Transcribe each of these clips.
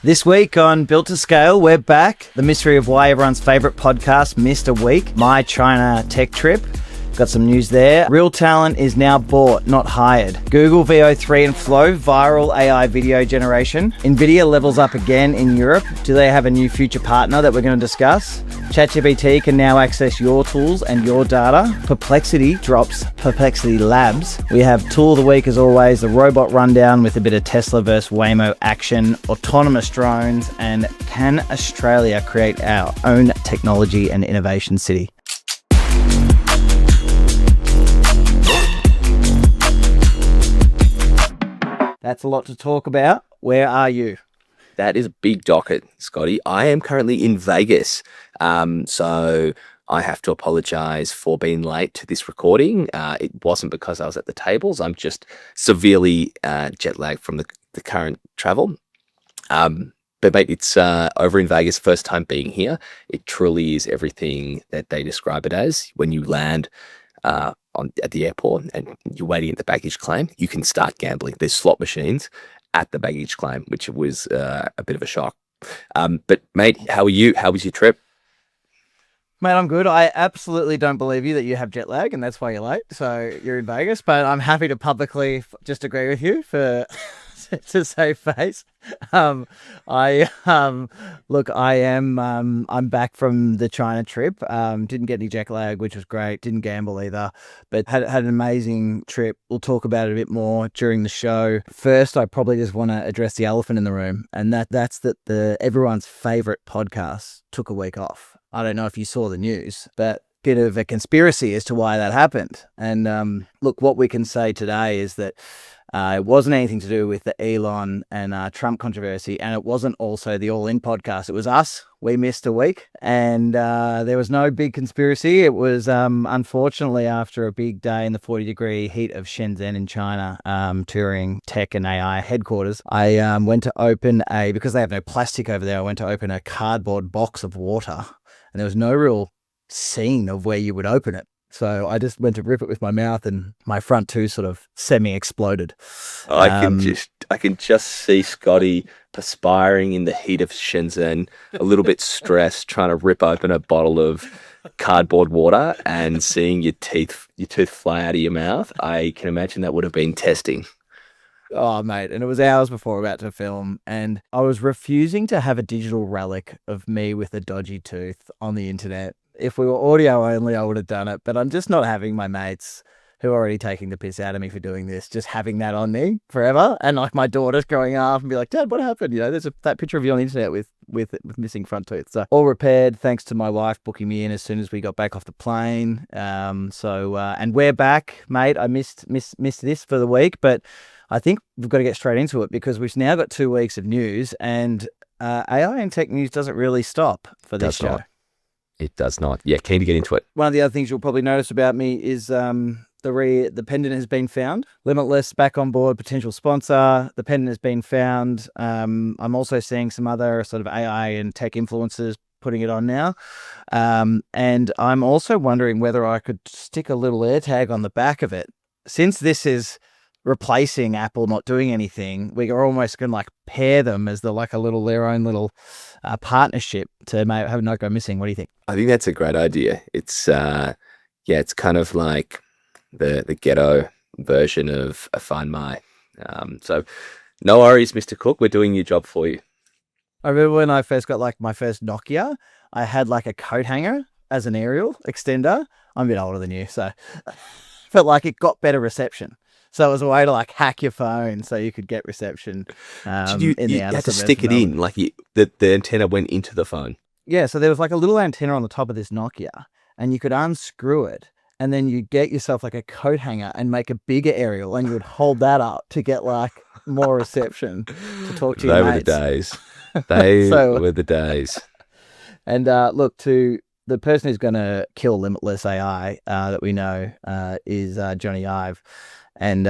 This week on Built to Scale, we're back. The mystery of why everyone's favorite podcast missed a week. My China tech trip. Got some news there. Real talent is now bought, not hired. Google VO3 and Flow, viral AI video generation. Nvidia levels up again in Europe. Do they have a new future partner that we're going to discuss? ChatGPT can now access your tools and your data. Perplexity drops Perplexity Labs. We have tool of the week as always, the robot rundown with a bit of Tesla versus Waymo action, autonomous drones, and can Australia create our own technology and innovation city? That's a lot to talk about. Where are you? That is a big docket, Scotty. I am currently in Vegas. So I have to apologize for being late to this recording. It wasn't because I was at the tables. I'm just severely jet lagged from the current travel. But mate, it's over in Vegas, first time being here. It truly is everything that they describe it as. When you land at the airport and you're waiting at the baggage claim, you can start gambling. There's slot machines at the baggage claim, which was a bit of a shock. But mate, how are you? How was your trip? Mate, I'm good. I absolutely don't believe you that you have jet lag and that's why you're late. So you're in Vegas, but I'm happy to publicly just agree with you for to save face. I'm back from the China trip. Didn't get any jet lag, which was great. Didn't gamble either, but had an amazing trip. We'll talk about it a bit more during the show. First, I probably just want to address the elephant in the room, and that's that everyone's favorite podcast took a week off. I don't know if you saw the news, but bit of a conspiracy as to why that happened. And look, what we can say today is that it wasn't anything to do with the Elon and Trump controversy, and it wasn't also the All In podcast. It was us. We missed a week, and there was no big conspiracy. It was unfortunately after a big day in the 40-degree heat of Shenzhen in China, touring tech and AI headquarters. I went to open because they have no plastic over there, I went to open a cardboard box of water, and there was no real scene of where you would open it. So I just went to rip it with my mouth and my front two sort of semi-exploded. I can just see Scotty perspiring in the heat of Shenzhen, a little bit stressed, trying to rip open a bottle of cardboard water and seeing your tooth fly out of your mouth. I can imagine that would have been testing. Oh, mate. And it was hours before we were about to film. And I was refusing to have a digital relic of me with a dodgy tooth on the internet. If we were audio only, I would have done it. But I'm just not having my mates who are already taking the piss out of me for doing this, just having that on me forever. And like my daughter's growing up and be like, Dad, what happened? You know, there's that picture of you on the internet with missing front tooth. So all repaired thanks to my wife booking me in as soon as we got back off the plane. And we're back, mate. I missed this for the week, but I think we've got to get straight into it because we've now got 2 weeks of news, and AI and tech news doesn't really stop for this show. It does not. Yeah, keen to get into it. One of the other things you'll probably notice about me is the pendant has been found. Limitless back on board, potential sponsor. The pendant has been found. I'm also seeing some other sort of AI and tech influencers putting it on now. And I'm also wondering whether I could stick a little AirTag on the back of it. Since this is replacing Apple not doing anything, we are almost going to like pair them as their own little partnership to have not go missing. What do you think? I think that's a great idea. It's it's kind of like the ghetto version of a Find My. So no worries, Mr. Cook, we're doing your job for you. I remember when I first got like my first Nokia, I had like a coat hanger as an aerial extender. I'm a bit older than you, so felt like it got better reception. So it was a way to like hack your phone so you could get reception. You had to stick it in, like the antenna went into the phone. Yeah, so there was like a little antenna on the top of this Nokia, and you could unscrew it, and then you get yourself like a coat hanger and make a bigger aerial, and you would hold that up to get like more reception to talk to your mates. Were the days. They were the days. And look, to the person who's going to kill Limitless AI that we know is Johnny Ive. And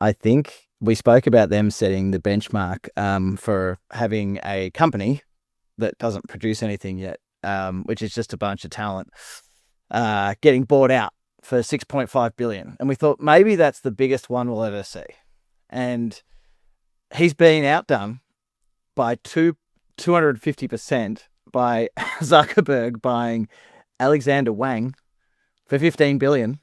I think we spoke about them setting the benchmark for having a company that doesn't produce anything yet, which is just a bunch of talent, getting bought out for $6.5 billion. And we thought maybe that's the biggest one we'll ever see. And he's been outdone by 250% by Zuckerberg buying Alexander Wang for 15 billion.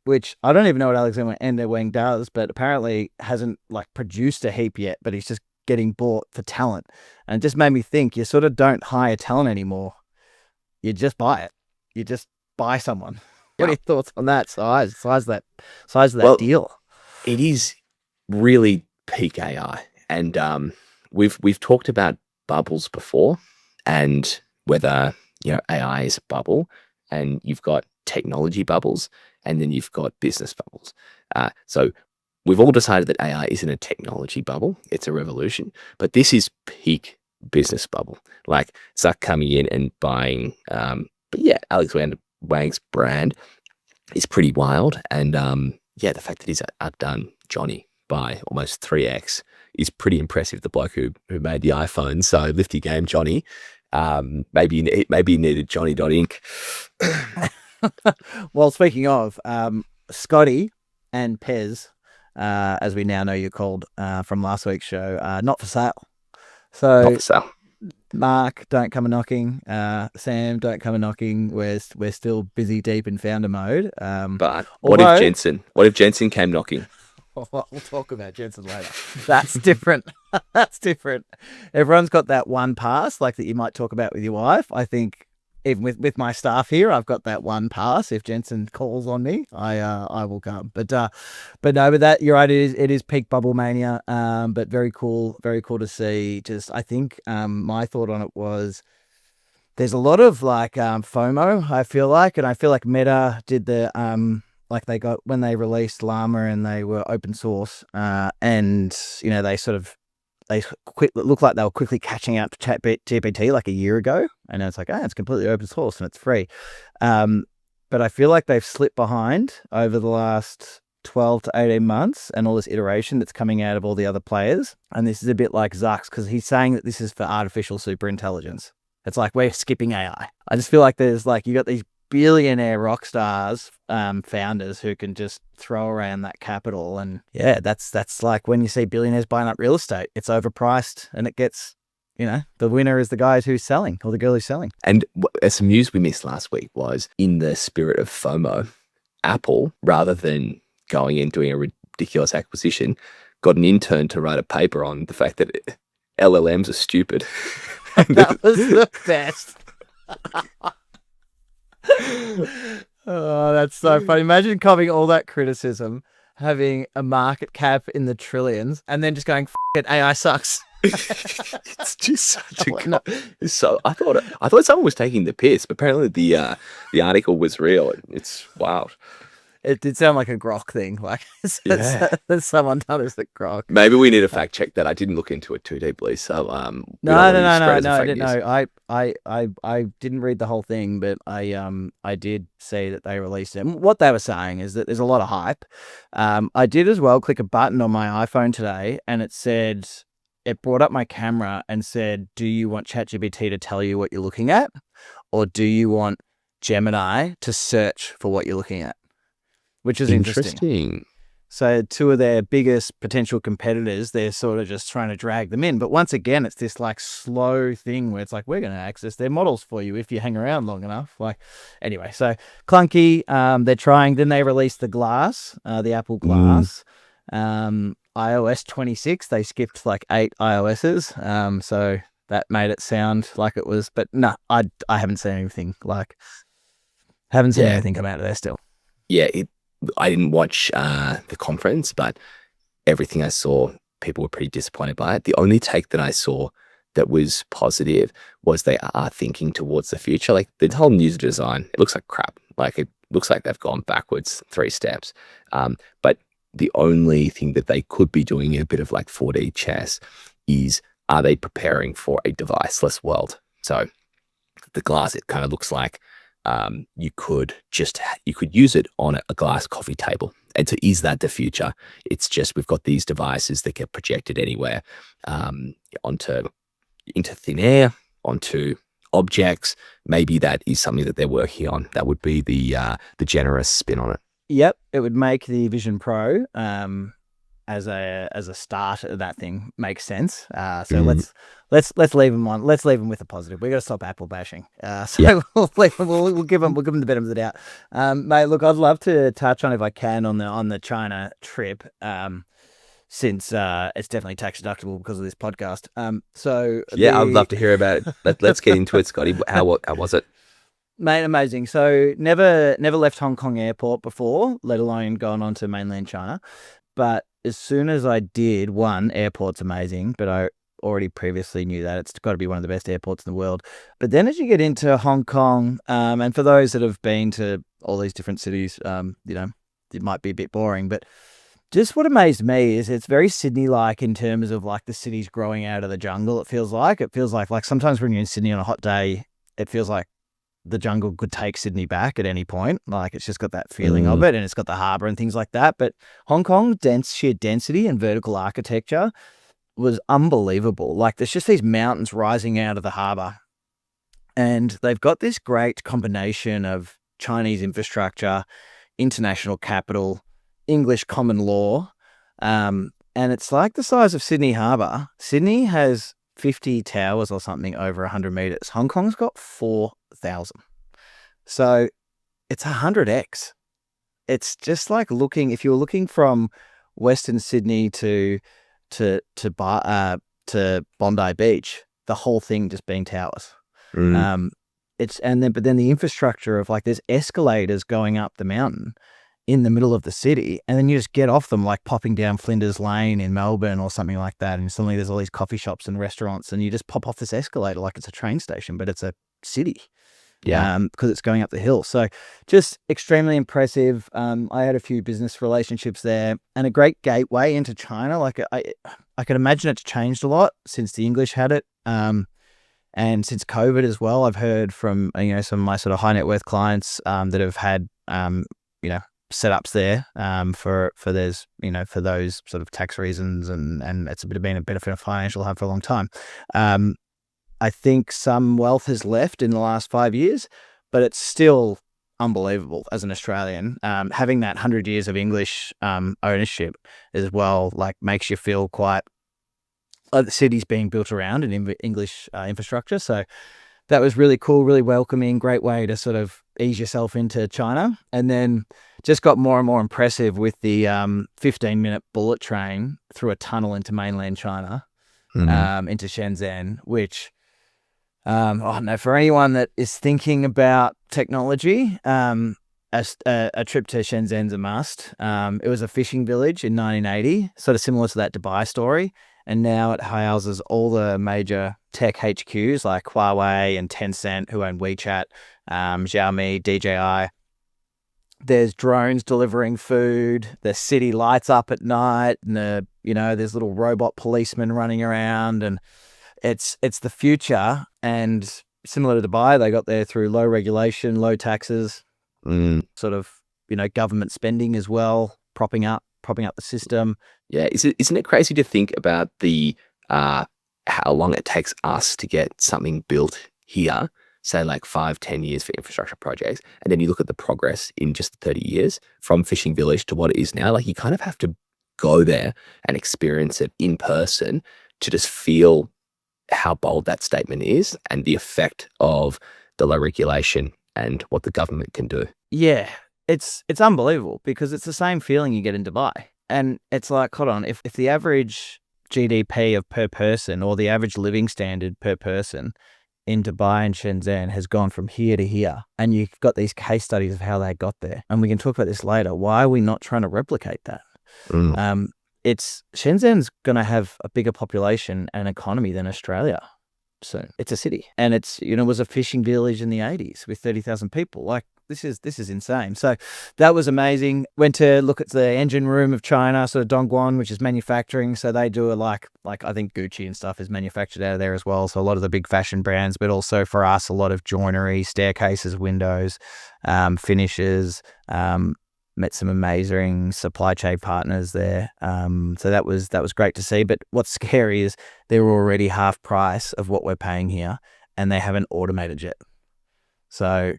Which I don't even know what Alexander Wang does, but apparently hasn't like produced a heap yet, but he's just getting bought for talent. And it just made me think, you sort of don't hire talent anymore. You just buy it. You just buy someone. What are your thoughts on that size of that deal? It is really peak AI. And we've talked about bubbles before, and whether AI is a bubble, and you've got technology bubbles, and then you've got business bubbles. So we've all decided that AI isn't a technology bubble; it's a revolution. But this is peak business bubble. Like Zuck coming in and buying, Alexander Wang's brand is pretty wild. And the fact that he's outdone Johnny by almost 3x is pretty impressive. The bloke who made the iPhone. So lift your game, Johnny. Maybe you needed Johnny.inc. Well, speaking of, Scotty and Pez, as we now know you're called from last week's show, not for sale. So Not for sale. Mark, don't come a knocking. Sam, don't come a knocking. We're still busy deep in founder mode. But what if Jensen came knocking? We'll talk about Jensen later. That's different. That's different. Everyone's got that one pass, like that you might talk about with your wife. I think even with my staff here, I've got that one pass. If Jensen calls on me, I will come. But that you're right. It is peak bubble mania. But very cool to see. Just I think my thought on it was there's a lot of like FOMO. I feel like Meta did the like they got when they released Llama and they were open source, and they looked like they were quickly catching up to ChatGPT like a year ago, and it's like, it's completely open source and it's free. But I feel like they've slipped behind over the last 12 to 18 months and all this iteration that's coming out of all the other players. And this is a bit like Zuck's, because he's saying that this is for artificial superintelligence. It's like we're skipping AI. I just feel like there's like, you got these billionaire rock stars, founders who can just throw around that capital. And that's like when you see billionaires buying up real estate, it's overpriced and it gets, the winner is the guy who's selling or the girl who's selling. And some news we missed last week was, in the spirit of FOMO, Apple, rather than going and doing a ridiculous acquisition, got an intern to write a paper on the fact that LLMs are stupid. That was the best. Oh, that's so funny. Imagine copying all that criticism, having a market cap in the trillions, and then just going, "F it, AI sucks." It's just such a. So I thought someone was taking the piss, but apparently the article was real. It's wild. It did sound like a grok thing. Like there's someone done as the grok. Maybe we need to fact check that. I didn't look into it too deeply, so No, I didn't know. I didn't read the whole thing, but I did see that they released it. And what they were saying is that there's a lot of hype. I did as well click a button on my iPhone today, and it brought up my camera and said, "Do you want ChatGPT to tell you what you're looking at, or do you want Gemini to search for what you're looking at?" Which is interesting. So two of their biggest potential competitors, they're sort of just trying to drag them in. But once again, it's this like slow thing where it's like, we're going to access their models for you if you hang around long enough. Like, anyway, so clunky. They're trying. Then they released the Glass, the Apple Glass, iOS 26. They skipped like 8 iOSs. So that made it sound like it was. But no, I haven't seen anything anything come out of there still. Yeah, I didn't watch the conference, but everything I saw, people were pretty disappointed by it. The only take that I saw that was positive was they are thinking towards the future. Like the whole user design, it looks like crap. Like it looks like they've gone backwards 3 steps. But the only thing that they could be doing in a bit of like 4D chess is, are they preparing for a deviceless world? So the Glass, it kind of looks like you could use it on a glass coffee table. And so is that the future? It's just, we've got these devices that get projected anywhere, into thin air, onto objects. Maybe that is something that they're working on. That would be the generous spin on it. Yep, it would make the Vision Pro as a start of that thing makes sense. So Mm. let's leave them on. Let's leave them with a positive. We got to stop Apple bashing. So Yeah. we'll give them the benefit of the doubt. Mate, look, I'd love to touch on if I can on the China trip. Since it's definitely tax deductible because of this podcast. So Yeah, I'd love to hear about it. Let's get into it, Scotty. How was it? Mate, amazing. So never left Hong Kong airport before, let alone gone on to mainland China. But as soon as I did, one, airport's amazing, but I already previously knew that. It's got to be one of the best airports in the world. But then as you get into Hong Kong, and for those that have been to all these different cities, it might be a bit boring, but just what amazed me is it's very Sydney-like in terms of like the city's growing out of the jungle. It feels like sometimes when you're in Sydney on a hot day, it feels like the jungle could take Sydney back at any point. Like it's just got that feeling of it, and it's got the harbour and things like that. But Hong Kong's sheer density and vertical architecture was unbelievable. Like there's just these mountains rising out of the harbour, and they've got this great combination of Chinese infrastructure, international capital, English common law, and it's like the size of Sydney Harbour. Sydney has 50 towers or something over 100 meters. Hong Kong's got 4,000. So it's 100x. It's just like if you were looking from Western Sydney to Bondi Beach, the whole thing just being towers. But then the infrastructure of like there's escalators going up the mountain in the middle of the city, and then you just get off them like popping down Flinders Lane in Melbourne or something like that, and suddenly there's all these coffee shops and restaurants, and you just pop off this escalator like it's a train station, but it's a city. Yeah. Because it's going up the hill. So just extremely impressive. I had a few business relationships there, and a great gateway into China. Like I can imagine it's changed a lot since the English had it. And since COVID as well. I've heard from some of my sort of high net worth clients that have had setups there for those sort of tax reasons, and it's been a bit of a financial hub for a long time. I think some wealth has left in the last 5 years, but it's still unbelievable as an Australian. Having that 100 years of English ownership as well, like makes you feel quite like the city's being built around an English infrastructure. So that was really cool, really welcoming, great way to sort of ease yourself into China. And then just got more and more impressive with the 15-minute bullet train through a tunnel into mainland China, into Shenzhen, which, for anyone that is thinking about technology, a trip to Shenzhen's a must. It was a fishing village in 1980, sort of similar to that Dubai story. And now it houses all the major tech HQs like Huawei and Tencent, who own WeChat, Xiaomi, DJI. There's drones delivering food. The city lights up at night, and there's little robot policemen running around, and it's the future. And similar to Dubai, they got there through low regulation, low taxes, sort of government spending as well, propping up the system. Yeah, isn't it crazy to think about the how long it takes us to get something built here, say like 5-10 years for infrastructure projects, and then you look at the progress in just 30 years from fishing village to what it is now. Like you kind of have to go there and experience it in person to just feel how bold that statement is and the effect of the low regulation and what the government can do. Yeah, it's unbelievable because it's the same feeling you get in Dubai. And it's like, hold on, if the average GDP of per person or the average living standard per person in Dubai and Shenzhen has gone from here to here, and you've got these case studies of how they got there, and we can talk about this later, why are we not trying to replicate that? Shenzhen's going to have a bigger population and economy than Australia. So it's a city, and it was a fishing village in the 80s with 30,000 people. Like this is insane. So that was amazing. Went to look at the engine room of China, sort of Dongguan, which is manufacturing. So they do like I think Gucci and stuff is manufactured out of there as well. So a lot of the big fashion brands, but also for us, a lot of joinery, staircases, windows, finishes. Met some amazing supply chain partners there. So that was great to see. But what's scary is they're already half price of what we're paying here, and they haven't automated yet. So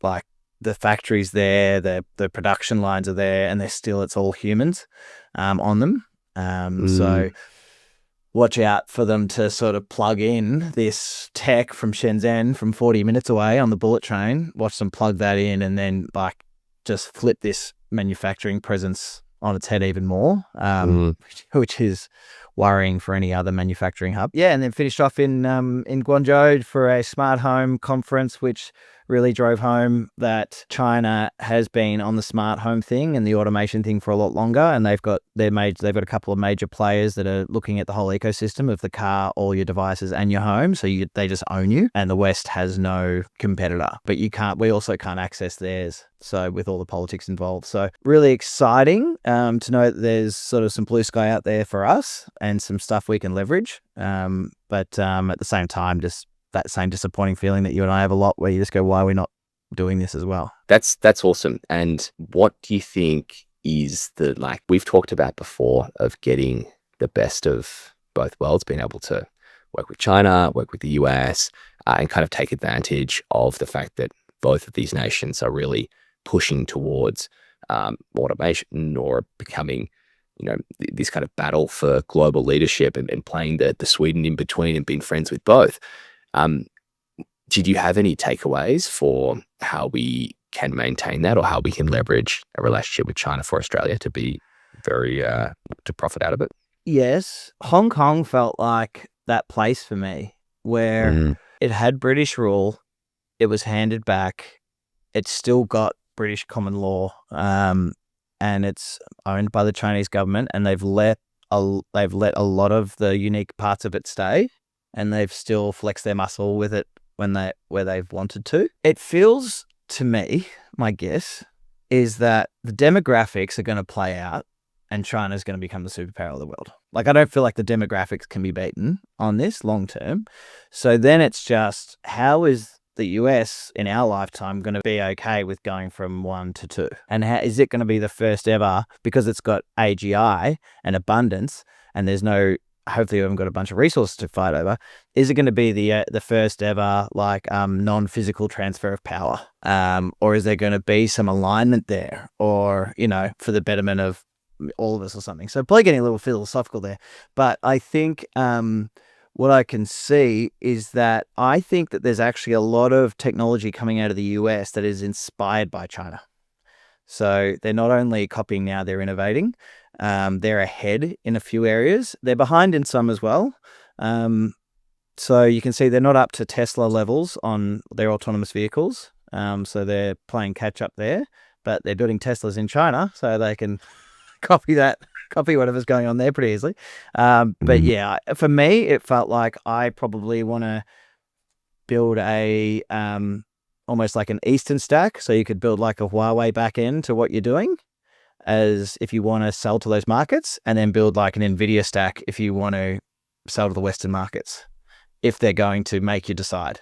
like the factories there, the production lines are there, and it's all humans on them. So watch out for them to sort of plug in this tech from Shenzhen from 40 minutes away on the bullet train, watch them plug that in and then like just flip this manufacturing presence on its head even more, which is worrying for any other manufacturing hub. Yeah, and then finished off in Guangzhou for a smart home conference, which really drove home that China has been on the smart home thing and the automation thing for a lot longer, and they've got a couple of major players that are looking at the whole ecosystem of the car, all your devices, and your home. So they just own you, and the West has no competitor. But we also can't access theirs. So with all the politics involved, so really exciting to know that there's sort of some blue sky out there for us and some stuff we can leverage. But at the same time, just that same disappointing feeling that you and I have a lot, where you just go, why are we not doing this as well? That's awesome. And what do you think is we've talked about before, of getting the best of both worlds, being able to work with China, work with the US, and kind of take advantage of the fact that both of these nations are really pushing towards automation, or becoming, this kind of battle for global leadership, and playing the Sweden in between and being friends with both. Did you have any takeaways for how we can maintain that, or how we can leverage a relationship with China for Australia to be to profit out of it? Yes. Hong Kong felt like that place for me, where it had British rule, it was handed back, it's still got British common law, and it's owned by the Chinese government, and they've let a lot of the unique parts of it stay, and they've still flexed their muscle with it where they've wanted to. It feels to me, my guess is that the demographics are going to play out, and China's going to become the superpower of the world. Like, I don't feel like the demographics can be beaten on this long term. So then it's just, how is the US in our lifetime going to be okay with going from 1 to 2? And how is it going to be the first ever, because it's got AGI and abundance, and there's no, hopefully we haven't got a bunch of resources to fight over, is it going to be the first ever non-physical transfer of power? Or is there going to be some alignment there, or, for the betterment of all of us or something? So probably getting a little philosophical there, but I think what I can see is that I think that there's actually a lot of technology coming out of the US that is inspired by China. So they're not only copying now, they're innovating. They're ahead in a few areas. They're behind in some as well. So you can see they're not up to Tesla levels on their autonomous vehicles. So they're playing catch up there, but they're building Teslas in China, so they can copy whatever's going on there pretty easily. But yeah, for me, it felt like I probably want to build a almost like an Eastern stack, so you could build like a Huawei backend to what you're doing, as if you want to sell to those markets, and then build like an Nvidia stack if you want to sell to the Western markets, if they're going to make you decide,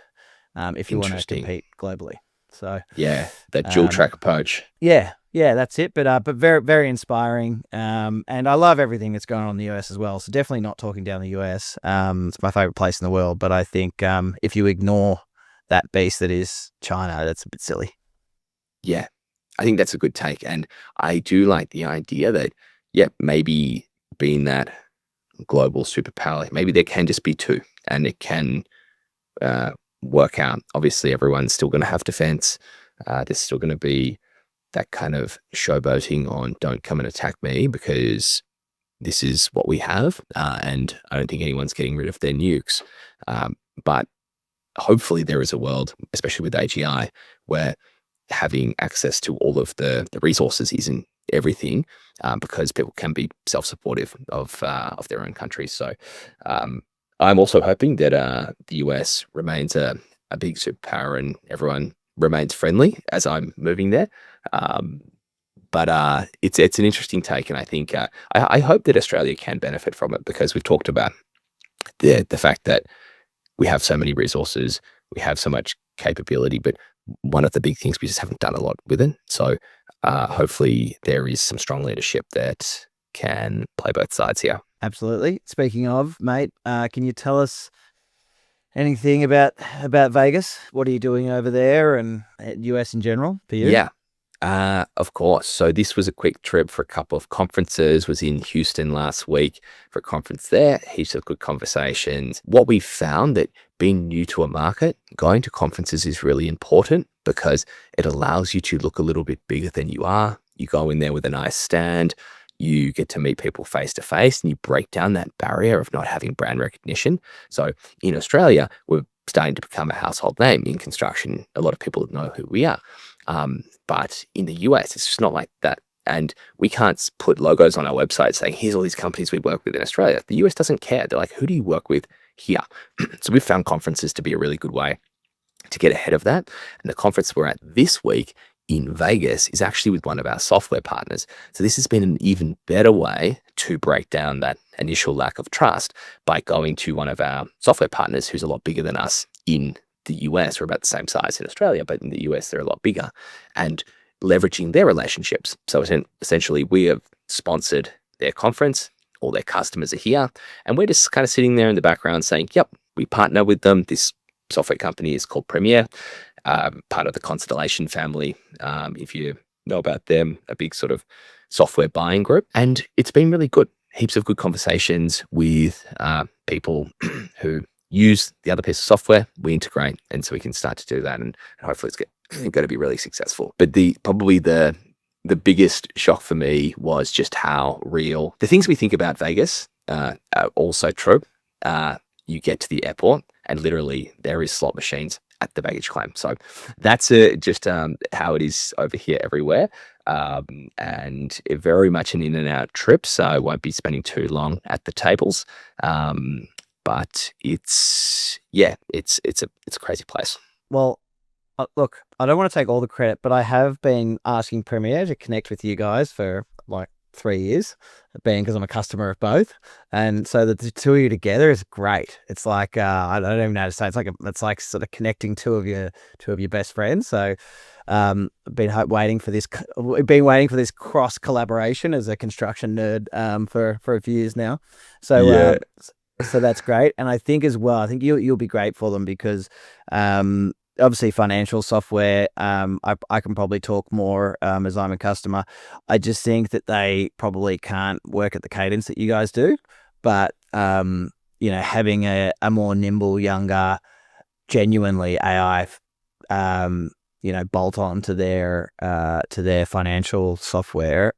if you want to compete globally. So yeah, that dual track approach. Yeah, that's it. But very, very inspiring. And I love everything that's going on in the US as well. So definitely not talking down the US. It's my favorite place in the world. But I think if you ignore that beast that is China, that's a bit silly. Yeah, I think that's a good take. And I do like the idea that, maybe being that global superpower, maybe there can just be two, and it can work out. Obviously, everyone's still going to have defense. There's still going to be that kind of showboating on, don't come and attack me, because this is what we have. And I don't think anyone's getting rid of their nukes. But hopefully there is a world, especially with AGI, where having access to all of the resources isn't everything, because people can be self-supportive of their own countries. So I'm also hoping that the US remains a big superpower and everyone remains friendly as I'm moving there. But it's an interesting take, and I think I hope that Australia can benefit from it, because we've talked about the fact that we have so many resources, we have so much capability, but one of the big things, we just haven't done a lot with it. So hopefully there is some strong leadership that can play both sides here. Absolutely. Speaking of, mate, can you tell us anything about Vegas? What are you doing over there, and US in general for you? Yeah. Of course. So this was a quick trip for a couple of conferences. Was in Houston last week for a conference there. Heaps of good conversations. What we found that being new to a market, going to conferences is really important because it allows you to look a little bit bigger than you are. You go in there with a nice stand. You get to meet people face to face, and you break down that barrier of not having brand recognition. So in Australia, we're starting to become a household name in construction. A lot of people know who we are. But in the US, it's just not like that. And we can't put logos on our website saying, here's all these companies we work with in Australia. The US doesn't care. They're like, who do you work with here? So we've found conferences to be a really good way to get ahead of that. And the conference we're at this week in Vegas is actually with one of our software partners. So this has been an even better way to break down that initial lack of trust by going to one of our software partners who's a lot bigger than us in the US. We're about the same size in Australia, but in the US, they're a lot bigger, and leveraging their relationships. So essentially, we have sponsored their conference. All their customers are here, and we're just kind of sitting there in the background saying, yep, we partner with them. This software company is called Premier, part of the Constellation family. If you know about them, a big sort of software buying group. And it's been really good. Heaps of good conversations with people who use the other piece of software. We integrate, and so we can start to do that, and hopefully it's going to be really successful. But probably the biggest shock for me was just how real the things we think about Vegas are also true. You get to the airport, and literally there is slot machines at the baggage claim. So that's just how it is over here everywhere. And it very much an in and out trip, so I won't be spending too long at the tables. But it's a crazy place. Well, look, I don't want to take all the credit, but I have been asking Premier to connect with you guys for like 3 years, being because I'm a customer of both, and so the two of you together is great. It's like I don't even know how to say it. It's like sort of connecting two of your best friends. So been waiting for this cross collaboration as a construction nerd for a few years now. So Yeah. So that's great, and I think as well, I think you'll be great for them because obviously financial software. I can probably talk more as I'm a customer. I just think that they probably can't work at the cadence that you guys do, but having a more nimble, younger, genuinely AI, bolt on to their financial software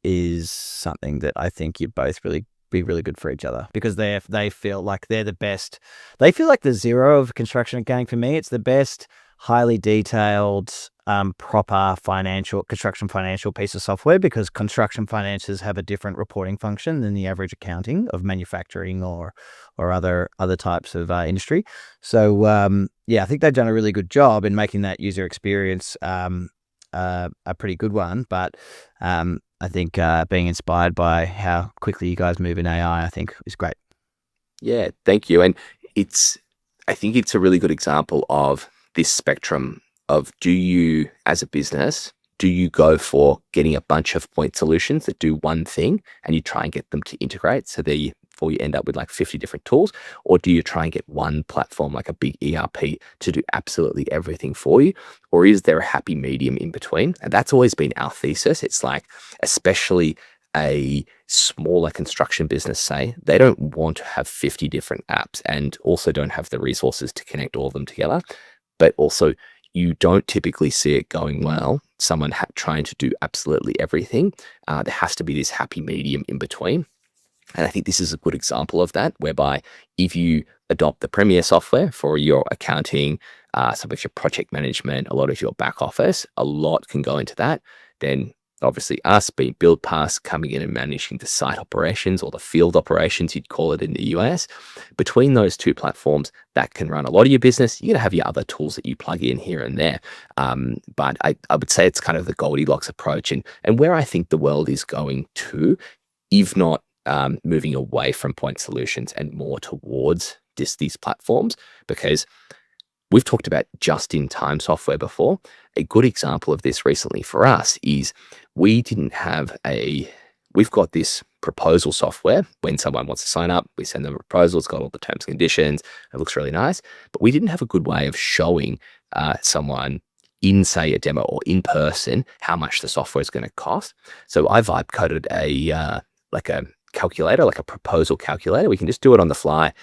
is something that I think you both really be really good for each other, because they feel like they're the best. They feel like the zero of construction accounting for me. It's the best, highly detailed, proper construction financial piece of software, because construction finances have a different reporting function than the average accounting of manufacturing or other types of industry. So I think they've done a really good job in making that user experience a pretty good one. But I think being inspired by how quickly you guys move in AI, I think is great. Yeah, thank you. And I think it's a really good example of this spectrum of, do you, as a business, do you go for getting a bunch of point solutions that do one thing and you try and get them to integrate, so therefore you end up with like 50 different tools? Or do you try and get one platform, like a big ERP, to do absolutely everything for you? Or is there a happy medium in between? And that's always been our thesis. It's like, especially a smaller construction business, say, they don't want to have 50 different apps, and also don't have the resources to connect all of them together. But also, you don't typically see it going well, someone trying to do absolutely everything. There has to be this happy medium in between. And I think this is a good example of that, whereby if you adopt the Premier software for your accounting, some of your project management, a lot of your back office, a lot can go into that. Then obviously us being BuildPass, coming in and managing the site operations, or the field operations, you'd call it in the US. Between those two platforms, that can run a lot of your business. You're going to have your other tools that you plug in here and there. But I would say it's kind of the Goldilocks approach, and where I think the world is going to, if not moving away from point solutions and more towards these platforms. Because we've talked about just-in-time software before. A good example of this recently for us is we've got this proposal software. When someone wants to sign up, we send them a proposal. It's got all the terms and conditions. It looks really nice. But we didn't have a good way of showing someone in, say, a demo or in person, how much the software is going to cost. So I vibe coded like a calculator, like a proposal calculator. We can just do it on the fly,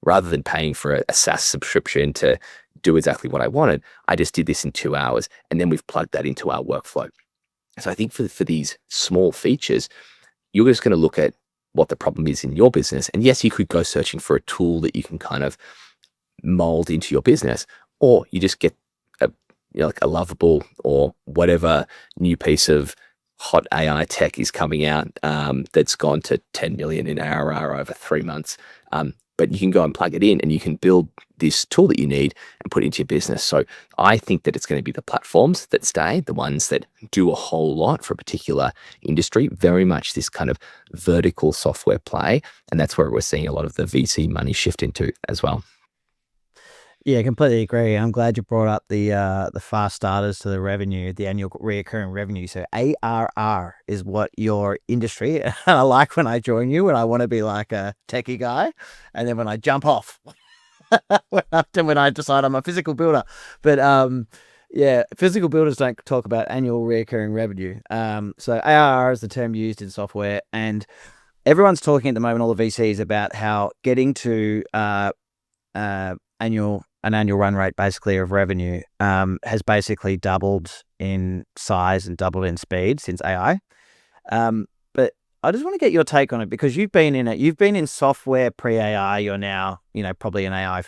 rather than paying for a SaaS subscription to do exactly what I wanted. I just did this in 2 hours, and then we've plugged that into our workflow. So I think for these small features, you're just going to look at what the problem is in your business. And yes, you could go searching for a tool that you can kind of mold into your business, or you just get like a lovable or whatever new piece of hot AI tech is coming out, that's gone to 10 million in ARR over 3 months. But you can go and plug it in, and you can build this tool that you need and put it into your business. So I think that it's going to be the platforms that stay, the ones that do a whole lot for a particular industry, very much this kind of vertical software play. And that's where we're seeing a lot of the VC money shift into as well. Yeah, completely agree. I'm glad you brought up the fast starters to the revenue, the annual recurring revenue. So ARR is what your industry. And I like when I join you, when I want to be like a techie guy, and then when I jump off when I decide I'm a physical builder. But yeah, physical builders don't talk about annual recurring revenue. So ARR is the term used in software, and everyone's talking at the moment, all the VCs, about how getting to an annual run rate basically of revenue has basically doubled in size and doubled in speed since AI. But I just want to get your take on it, because you've been in it. You've been in software pre-AI. You're now, probably an AI,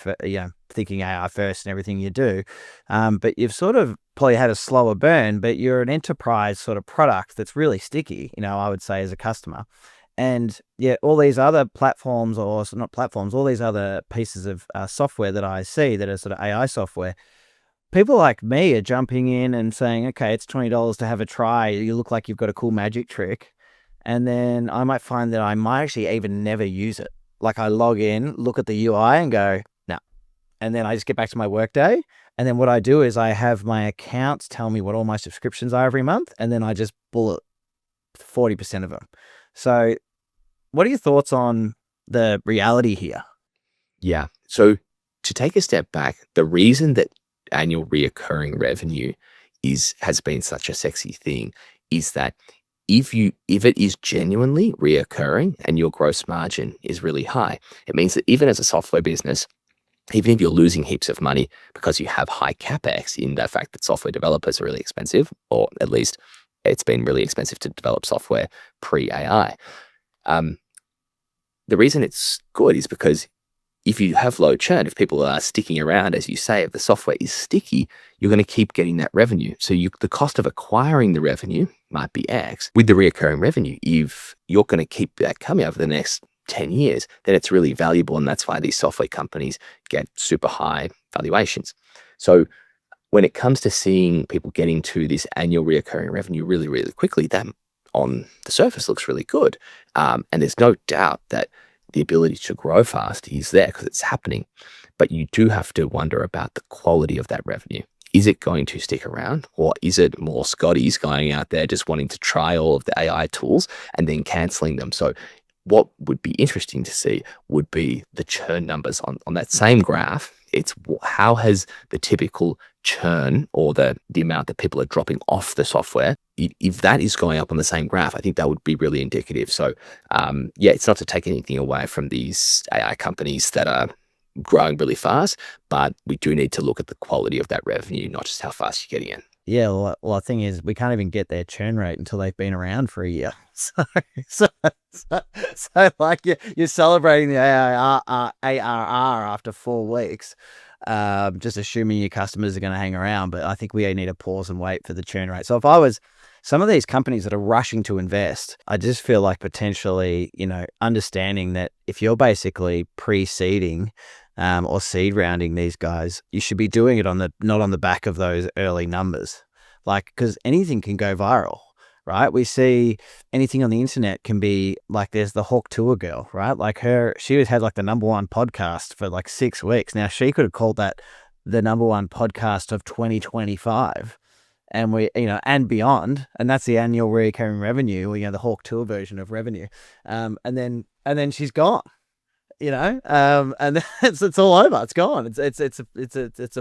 thinking AI first in everything you do. But you've sort of probably had a slower burn, but you're an enterprise sort of product that's really sticky, I would say, as a customer. And yeah, all these other platforms, or not platforms, all these other pieces of software that I see that are sort of AI software, people like me are jumping in and saying, okay, it's $20 to have a try. You look like you've got a cool magic trick. And then I might find that I might actually even never use it. Like I log in, look at the UI and go, no. And then I just get back to my workday. And then what I do is I have my accounts tell me what all my subscriptions are every month. And then I just bullet 40% of them. So what are your thoughts on the reality here? Yeah. So to take a step back, the reason that annual reoccurring revenue has been such a sexy thing is that if it is genuinely reoccurring and your gross margin is really high, it means that even as a software business, even if you're losing heaps of money because you have high capex in the fact that software developers are really expensive, or at least it's been really expensive to develop software pre-AI. The reason it's good is because if you have low churn, if people are sticking around, as you say, if the software is sticky, you're going to keep getting that revenue. So the cost of acquiring the revenue might be X. With the recurring revenue, if you're going to keep that coming over the next 10 years, then it's really valuable. And that's why these software companies get super high valuations. So when it comes to seeing people getting to this annual recurring revenue really, really quickly, that on the surface looks really good. And there's no doubt that the ability to grow fast is there because it's happening. But you do have to wonder about the quality of that revenue. Is it going to stick around, or is it more Scotties going out there just wanting to try all of the AI tools and then canceling them? So what would be interesting to see would be the churn numbers on that same graph. It's how has the typical churn, or the amount that people are dropping off the software, if that is going up on the same graph, I think that would be really indicative. So yeah, it's not to take anything away from these AI companies that are growing really fast, but we do need to look at the quality of that revenue, not just how fast you're getting in. Yeah, well, the thing is, we can't even get their churn rate until they've been around for a year. So like you're celebrating the ARR after 4 weeks, just assuming your customers are going to hang around. But I think we need to pause and wait for the churn rate. So if I was some of these companies that are rushing to invest, I just feel like potentially, understanding that if you're basically pre-seeding or seed rounding these guys, you should be doing it not on the back of those early numbers. Like, because anything can go viral, right? We see anything on the internet can be like, there's the Hawk Tuah girl, right? Like she had like the #1 podcast for like 6 weeks. Now she could have called that the #1 podcast of 2025. And we, and beyond, and that's the annual recurring revenue, the Hawk Tuah version of revenue. And then she's gone. and it's all over. It's gone. It's a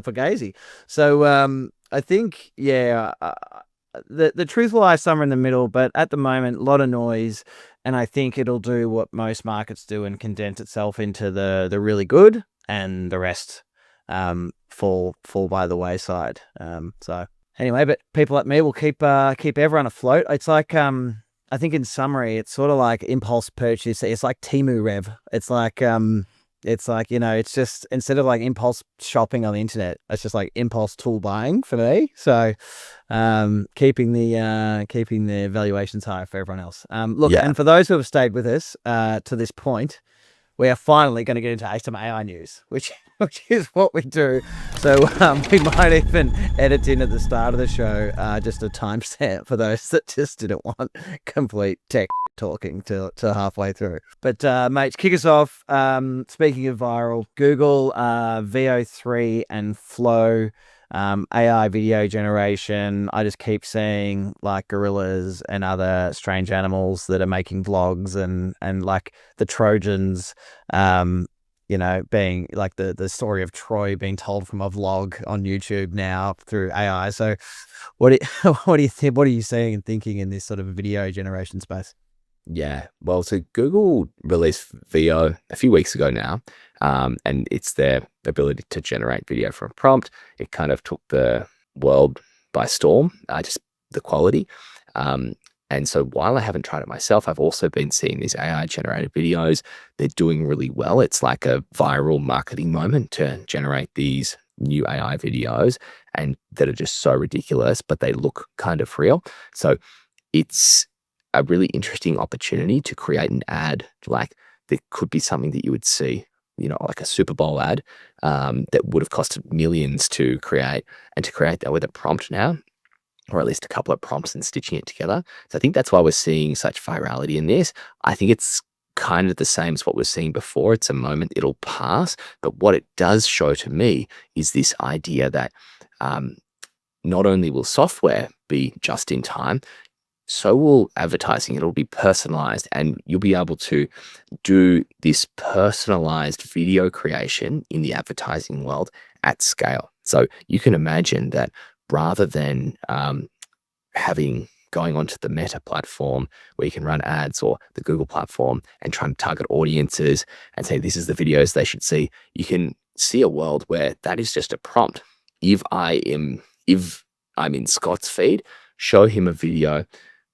fugazi. So I think the truth lies somewhere in the middle. But at the moment, a lot of noise, and I think it'll do what most markets do and condense itself into the really good, and the rest fall by the wayside. So anyway, but people like me will keep everyone afloat. It's like I think in summary, it's sort of like impulse purchase. It's like Temu Rev. It's like it's just, instead of like impulse shopping on the internet, it's just like impulse tool buying for me. So keeping the valuations high for everyone else. Look, Yeah. and for those who have stayed with us to this point, we are finally going to get into some AI news, which is what we do. So we might even edit in at the start of the show just a timestamp for those that just didn't want complete tech talking to halfway through. But mates, kick us off. Speaking of viral, Google, VO3 and Flow, AI video generation. I just keep seeing like gorillas and other strange animals that are making vlogs, and like the Trojans, being like the story of Troy being told from a vlog on YouTube now through AI. So what do you think? What are you seeing and thinking in this sort of video generation space? Yeah, well, so Google released VO a few weeks ago now, and it's their ability to generate video from a prompt. It kind of took the world by storm, just the quality. And so while I haven't tried it myself, I've also been seeing these AI generated videos. They're doing really well. It's like a viral marketing moment to generate these new AI videos, and that are just so ridiculous, but they look kind of real. So it's a really interesting opportunity to create an ad. Like, there could be something that you would see, like a Super Bowl ad, that would have costed millions to create, and to create that with a prompt now, or at least a couple of prompts, and stitching it together. So I think that's why we're seeing such virality in this. I think it's kind of the same as what we're seeing before. It's a moment, it'll pass. But what it does show to me is this idea that not only will software be just in time, so will advertising. It'll be personalized, and you'll be able to do this personalized video creation in the advertising world at scale. So you can imagine that rather than going onto the Meta platform where you can run ads, or the Google platform, and try and target audiences and say, this is the videos they should see, you can see a world where that is just a prompt. If I'm in Scott's feed, show him a video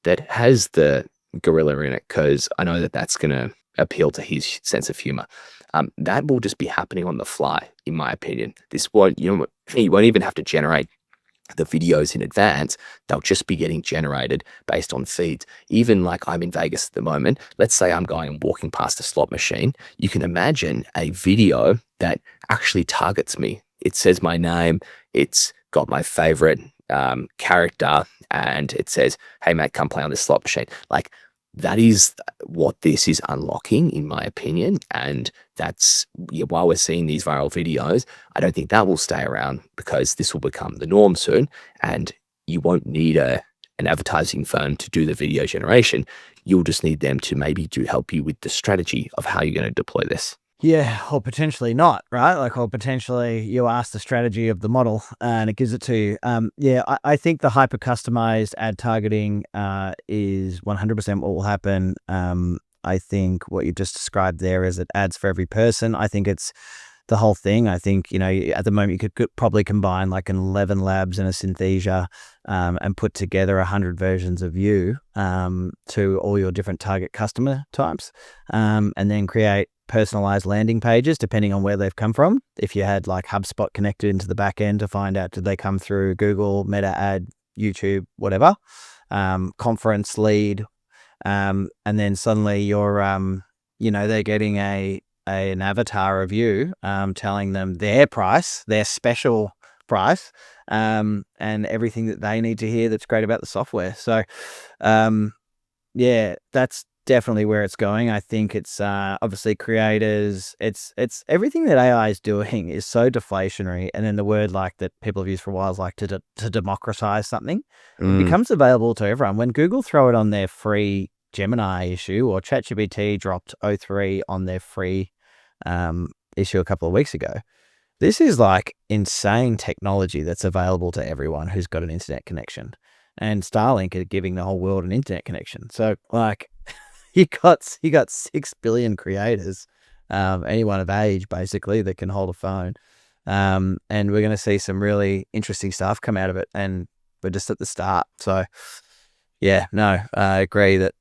that has the gorilla in it, because I know that that's going to appeal to his sense of humor. That will just be happening on the fly, in my opinion. You won't even have to generate the videos in advance. They'll just be getting generated based on feeds. Even like, I'm in Vegas at the moment. Let's say I'm going and walking past a slot machine. You can imagine a video that actually targets me. It says my name. It's got my favorite character, and it says, hey mate, come play on this slot machine. Like, that is what this is unlocking, in my opinion. And that's while we're seeing these viral videos, I don't think that will stay around, because this will become the norm soon, and you won't need an advertising firm to do the video generation. You'll just need them to maybe help you with the strategy of how you're going to deploy this. Yeah, or potentially not, right? Like, or potentially you ask the strategy of the model and it gives it to you. I think the hyper customized ad targeting is 100% what will happen. I think what you've just described there is it ads for every person. I think it's the whole thing. I think, at the moment you could probably combine like an 11 Labs and a Synthesia and put together 100 versions of you to all your different target customer types, and then create personalized landing pages depending on where they've come from. If you had like HubSpot connected into the back end to find out, did they come through Google, Meta ad, YouTube, whatever, conference lead, and then suddenly you're they're getting an avatar of you telling them their price, their special price, and everything that they need to hear that's great about the software. So that's definitely where it's going. I think it's obviously creators. It's everything that AI is doing is so deflationary, and then the word like that people have used for a while is like to democratize something. It becomes available to everyone. When Google throw it on their free Gemini issue, or ChatGPT dropped O3 on their free issue a couple of weeks ago. This is like insane technology that's available to everyone who's got an internet connection. And Starlink are giving the whole world an internet connection. So like you got 6 billion creators, anyone of age basically that can hold a phone. And we're going to see some really interesting stuff come out of it. And we're just at the start. So yeah, no, I agree that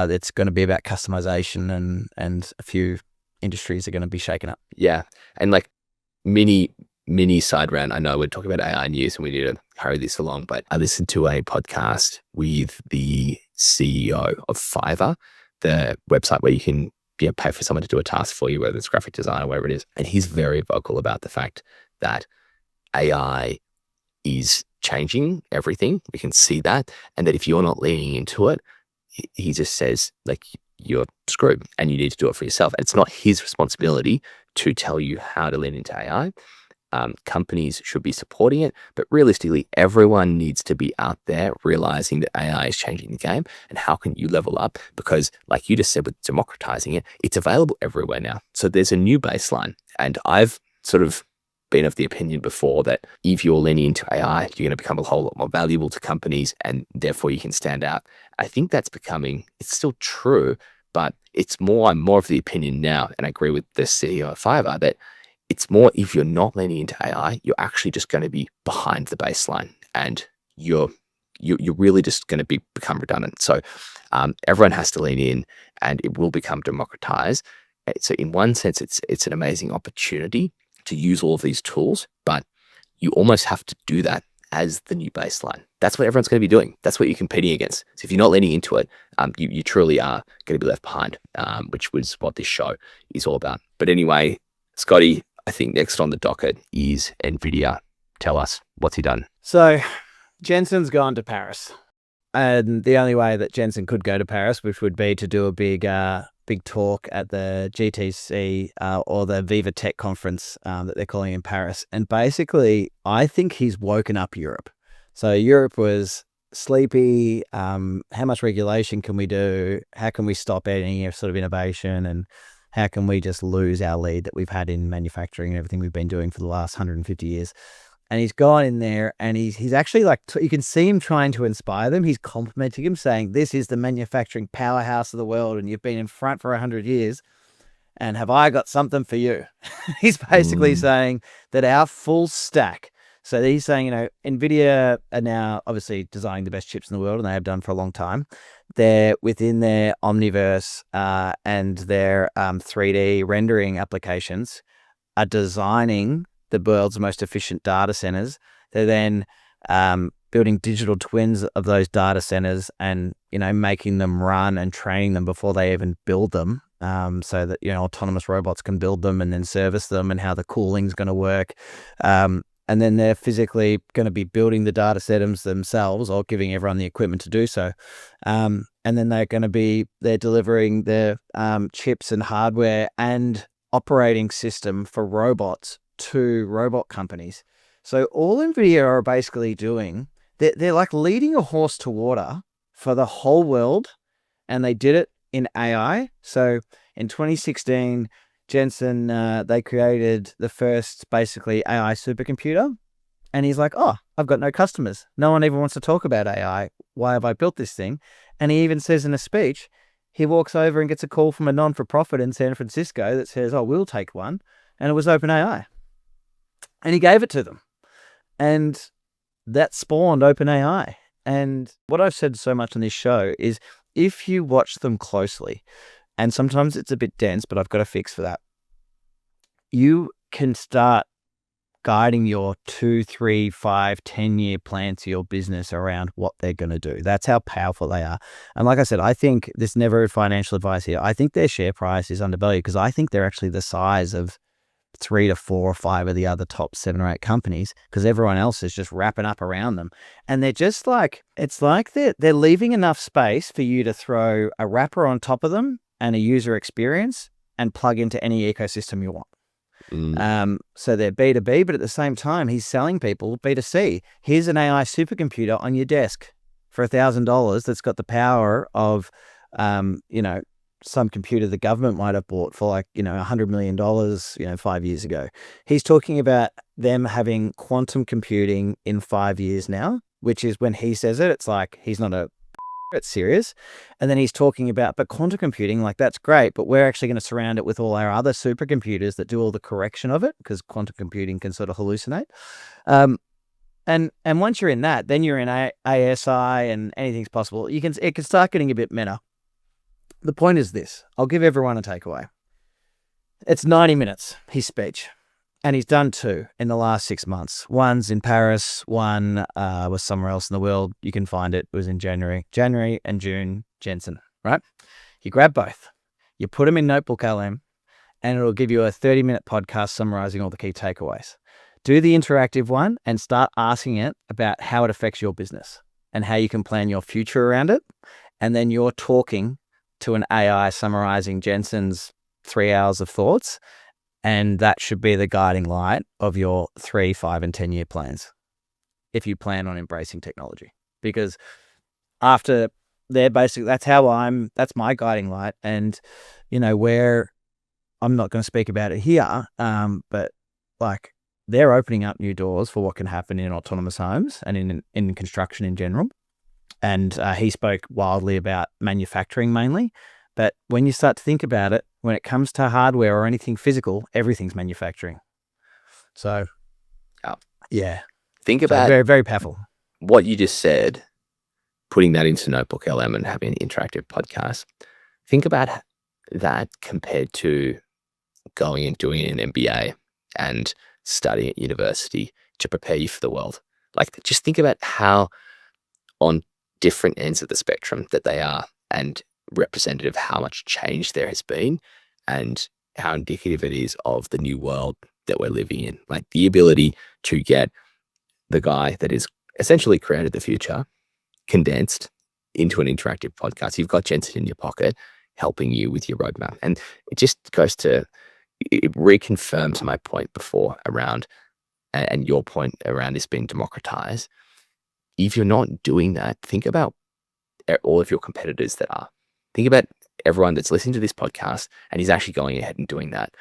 it's going to be about customization and a few industries are going to be shaken up. Yeah. And like mini side round. I know we're talking about AI news and we need to hurry this along, but I listened to a podcast with the CEO of Fiverr, the website where you can pay for someone to do a task for you, whether it's graphic design or whatever it is. And he's very vocal about the fact that AI is changing everything. We can see that. And that if you're not leaning into it, he just says like you're screwed and you need to do it for yourself. It's not his responsibility to tell you how to lean into AI. Companies should be supporting it, but realistically, everyone needs to be out there realizing that AI is changing the game and how can you level up? Because like you just said with democratizing it, it's available everywhere now. So there's a new baseline. And I've sort of been of the opinion before that if you're leaning into AI, you're going to become a whole lot more valuable to companies and therefore you can stand out. I think that's it's still true, but I'm more of the opinion now, and I agree with the CEO of Fiverr, that it's more if you're not leaning into AI, you're actually just going to be behind the baseline and you're really just going to become redundant. So everyone has to lean in and it will become democratized. So in one sense, it's an amazing opportunity to use all of these tools, but you almost have to do that as the new baseline. That's what everyone's going to be doing. That's what you're competing against. So if you're not leaning into it, you truly are going to be left behind, which was what this show is all about. But anyway, Scotty, I think next on the docket is Nvidia. Tell us, what's he done? So Jensen's gone to Paris. And the only way that Jensen could go to Paris, which would be to do a big talk at the GTC or the Viva Tech conference that they're calling in Paris. And basically, I think he's woken up Europe. So Europe was sleepy. How much regulation can we do? How can we stop any sort of innovation? And how can we just lose our lead that we've had in manufacturing and everything we've been doing for the last 150 years? And he's gone in there and he's actually like, you can see him trying to inspire them. He's complimenting him, saying, this is the manufacturing powerhouse of the world and you've been in front for 100 years. And have I got something for you? He's basically saying that our full stack. So he's saying, Nvidia are now obviously designing the best chips in the world and they have done for a long time. They're within their Omniverse and their 3D rendering applications are designing the world's most efficient data centers. They're then building digital twins of those data centers and, making them run and training them before they even build them. So that, autonomous robots can build them and then service them and how the cooling's going to work. And then they're physically going to be building the data centers themselves or giving everyone the equipment to do so. And then they're delivering their chips and hardware and operating system for robots to robot companies. So all Nvidia are basically doing, they're like leading a horse to water for the whole world. And they did it in AI. So in 2016, Jensen, they created the first basically AI supercomputer. And he's like, oh, I've got no customers. No one even wants to talk about AI. Why have I built this thing? And he even says in a speech, he walks over and gets a call from a non-for-profit in San Francisco that says, oh, we'll take one. And it was OpenAI. And he gave it to them. And that spawned OpenAI. And what I've said so much on this show is if you watch them closely, and sometimes it's a bit dense, but I've got a fix for that, you can start guiding your 2, 3, 5, 10-year plan to your business around what they're going to do. That's how powerful they are. And like I said, I think there's never financial advice here. I think their share price is undervalued because I think they're actually the size of 3 to 4 or 5 of the other top 7 or 8 companies because everyone else is just wrapping up around them. And they're just like, it's like they're leaving enough space for you to throw a wrapper on top of them and a user experience and plug into any ecosystem you want. So they're B2B, but at the same time, he's selling people B2C. Here's an AI supercomputer on your desk for $1,000 that's got the power of, some computer the government might have bought for like, $100 million, 5 years ago. He's talking about them having quantum computing in 5 years now, which is when he says it, it's like he's not it's serious. And then he's talking about, but quantum computing, like that's great, but we're actually going to surround it with all our other supercomputers that do all the correction of it, because quantum computing can sort of hallucinate. And once you're in that, then you're in ASI and anything's possible. It can start getting a bit meta. The point is this. I'll give everyone a takeaway. It's 90 minutes, his speech. And he's done 2 in the last 6 months. One's in Paris. One was somewhere else in the world. You can find it. It was in January. January and June, Jensen, right? You grab both. You put them in Notebook LM, and it'll give you a 30-minute podcast summarizing all the key takeaways. Do the interactive one and start asking it about how it affects your business and how you can plan your future around it. And then you're talking to an AI summarizing Jensen's 3 hours of thoughts. And that should be the guiding light of your 3, 5, and 10-year plans if you plan on embracing technology. Because after they're basically, that's my guiding light. And, where I'm not going to speak about it here, but like, they're opening up new doors for what can happen in autonomous homes and in construction in general. And he spoke wildly about manufacturing mainly. But when you start to think about it, when it comes to hardware or anything physical, everything's manufacturing. So, yeah. Think about very, very powerful. What you just said, putting that into Notebook LM and having an interactive podcast. Think about that compared to going and doing an MBA and studying at university to prepare you for the world. Like, just think about how on different ends of the spectrum that they are, and representative how much change there has been and how indicative it is of the new world that we're living in. Like, the ability to get the guy that is essentially created the future condensed into an interactive podcast. You've got Jensen in your pocket helping you with your roadmap. And it just goes to, it reconfirms my point before around, and your point around this being democratized. If you're not doing that, think about all of your competitors that are. Think about everyone that's listening to this podcast and is actually going ahead and doing that.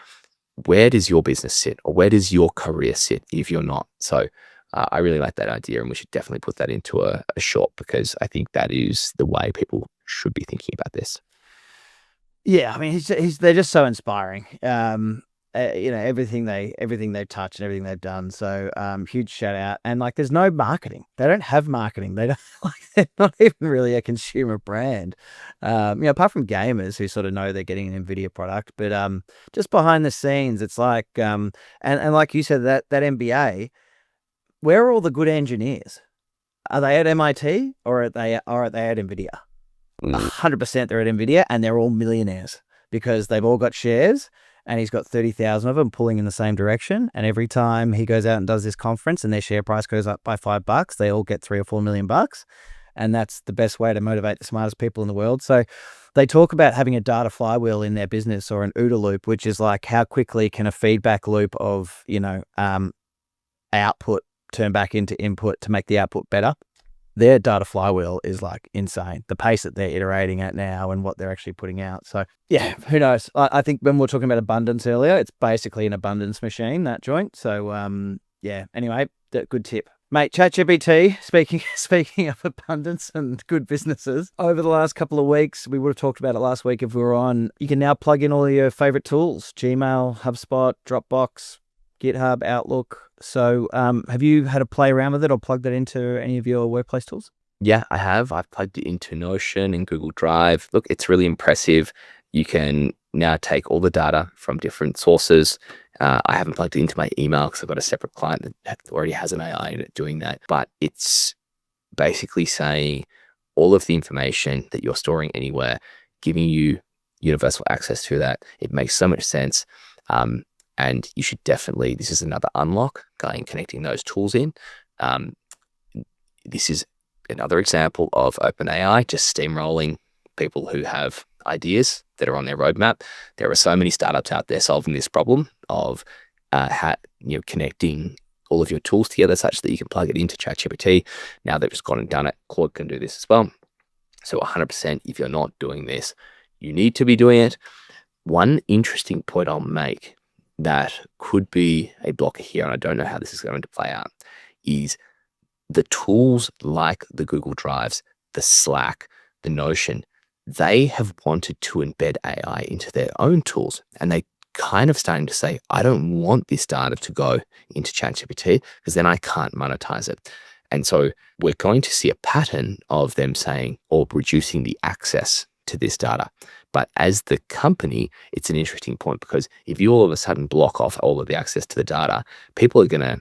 Where does your business sit, or where does your career sit if you're not? So I really like that idea, and we should definitely put that into a short, because I think that is the way people should be thinking about this. Yeah, I mean, they're just so inspiring. Everything they've touched and everything they've done. So huge shout out. And like, there's no marketing. They don't have marketing. They don't they're not even really a consumer brand. Apart from gamers who sort of know they're getting an Nvidia product, but just behind the scenes, it's like and like you said, that MBA, where are all the good engineers? Are they at MIT or are they at Nvidia? 100% they're at Nvidia, and they're all millionaires because they've all got shares. And he's got 30,000 of them pulling in the same direction. And every time he goes out and does this conference and their share price goes up by $5, they all get $3 or $4 million. And that's the best way to motivate the smartest people in the world. So they talk about having a data flywheel in their business, or an OODA loop, which is like, how quickly can a feedback loop of, output turn back into input to make the output better. Their data flywheel is like insane. The pace that they're iterating at now and what they're actually putting out. So yeah, who knows? I think when we were talking about abundance earlier, it's basically an abundance machine, that joint. So anyway, good tip. Mate, ChatGPT, speaking of abundance and good businesses, over the last couple of weeks, we would have talked about it last week if we were on, you can now plug in all your favorite tools, Gmail, HubSpot, Dropbox, GitHub, Outlook. So have you had a play around with it or plugged that into any of your workplace tools? Yeah, I have. I've plugged it into Notion and Google Drive. Look, it's really impressive. You can now take all the data from different sources. I haven't plugged it into my email because I've got a separate client that already has an AI in it doing that. But it's basically saying all of the information that you're storing anywhere, giving you universal access to that. It makes so much sense. And you should definitely, this is another unlock, connecting those tools in. This is another example of OpenAI just steamrolling people who have ideas that are on their roadmap. There are so many startups out there solving this problem of connecting all of your tools together such that you can plug it into ChatGPT. Now they've just gone and done it. Claude can do this as well. So 100%, if you're not doing this, you need to be doing it. One interesting point I'll make that could be a blocker here, and I don't know how this is going to play out, is the tools like the Google Drives, the Slack, the Notion, they have wanted to embed AI into their own tools. And they kind of starting to say, I don't want this data to go into ChatGPT because then I can't monetize it. And so we're going to see a pattern of them saying or reducing the access to this data. But as the company, it's an interesting point because if you all of a sudden block off all of the access to the data, people are going to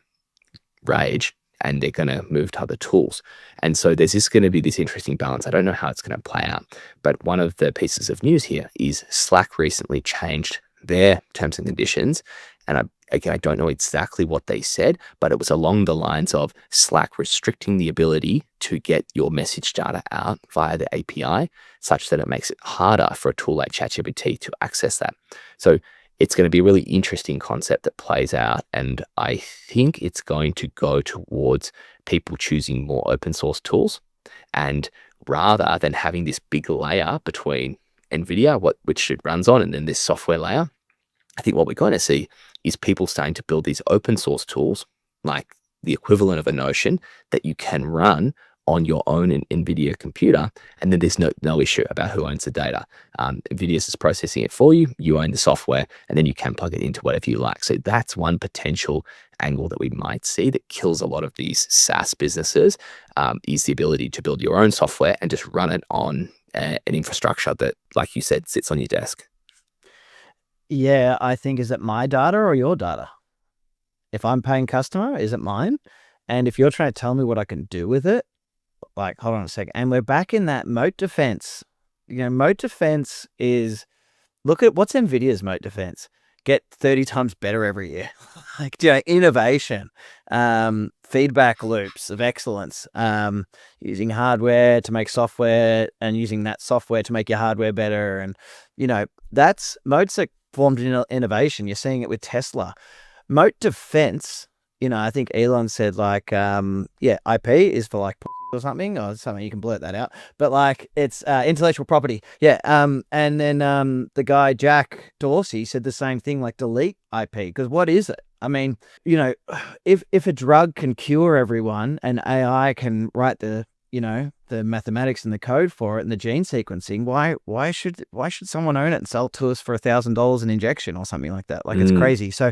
rage and they're going to move to other tools. And so there's just going to be this interesting balance. I don't know how it's going to play out, but one of the pieces of news here is Slack recently changed their terms and conditions. And I don't know exactly what they said, but it was along the lines of Slack restricting the ability to get your message data out via the API, such that it makes it harder for a tool like ChatGPT to access that. So it's going to be a really interesting concept that plays out. And I think it's going to go towards people choosing more open source tools. And rather than having this big layer between Nvidia, which it runs on, and then this software layer, I think what we're going to see is people starting to build these open source tools, like the equivalent of a Notion, that you can run on your own Nvidia computer, and then there's no issue about who owns the data. Nvidia's is processing it for you, you own the software, and then you can plug it into whatever you like. So that's one potential angle that we might see that kills a lot of these SaaS businesses, is the ability to build your own software and just run it on an infrastructure that, like you said, sits on your desk. Yeah, I think, is it my data or your data? If I'm paying customer, is it mine? And if you're trying to tell me what I can do with it, like, hold on a second. And we're back in that moat defense. Moat defense is, look at what's Nvidia's moat defense. Get 30 times better every year. Like, innovation, feedback loops of excellence, using hardware to make software and using that software to make your hardware better. And, that's moats are formed in innovation. You're seeing it with Tesla. Moat defense, I think Elon said IP is for like or something you can blurt that out, but like it's intellectual property. Yeah. And then the guy Jack Dorsey said the same thing, like delete IP, because what is it? I mean, if a drug can cure everyone and AI can write the mathematics and the code for it and the gene sequencing, why should someone own it and sell it to us for $1,000 an injection or something like that? Like, it's crazy. So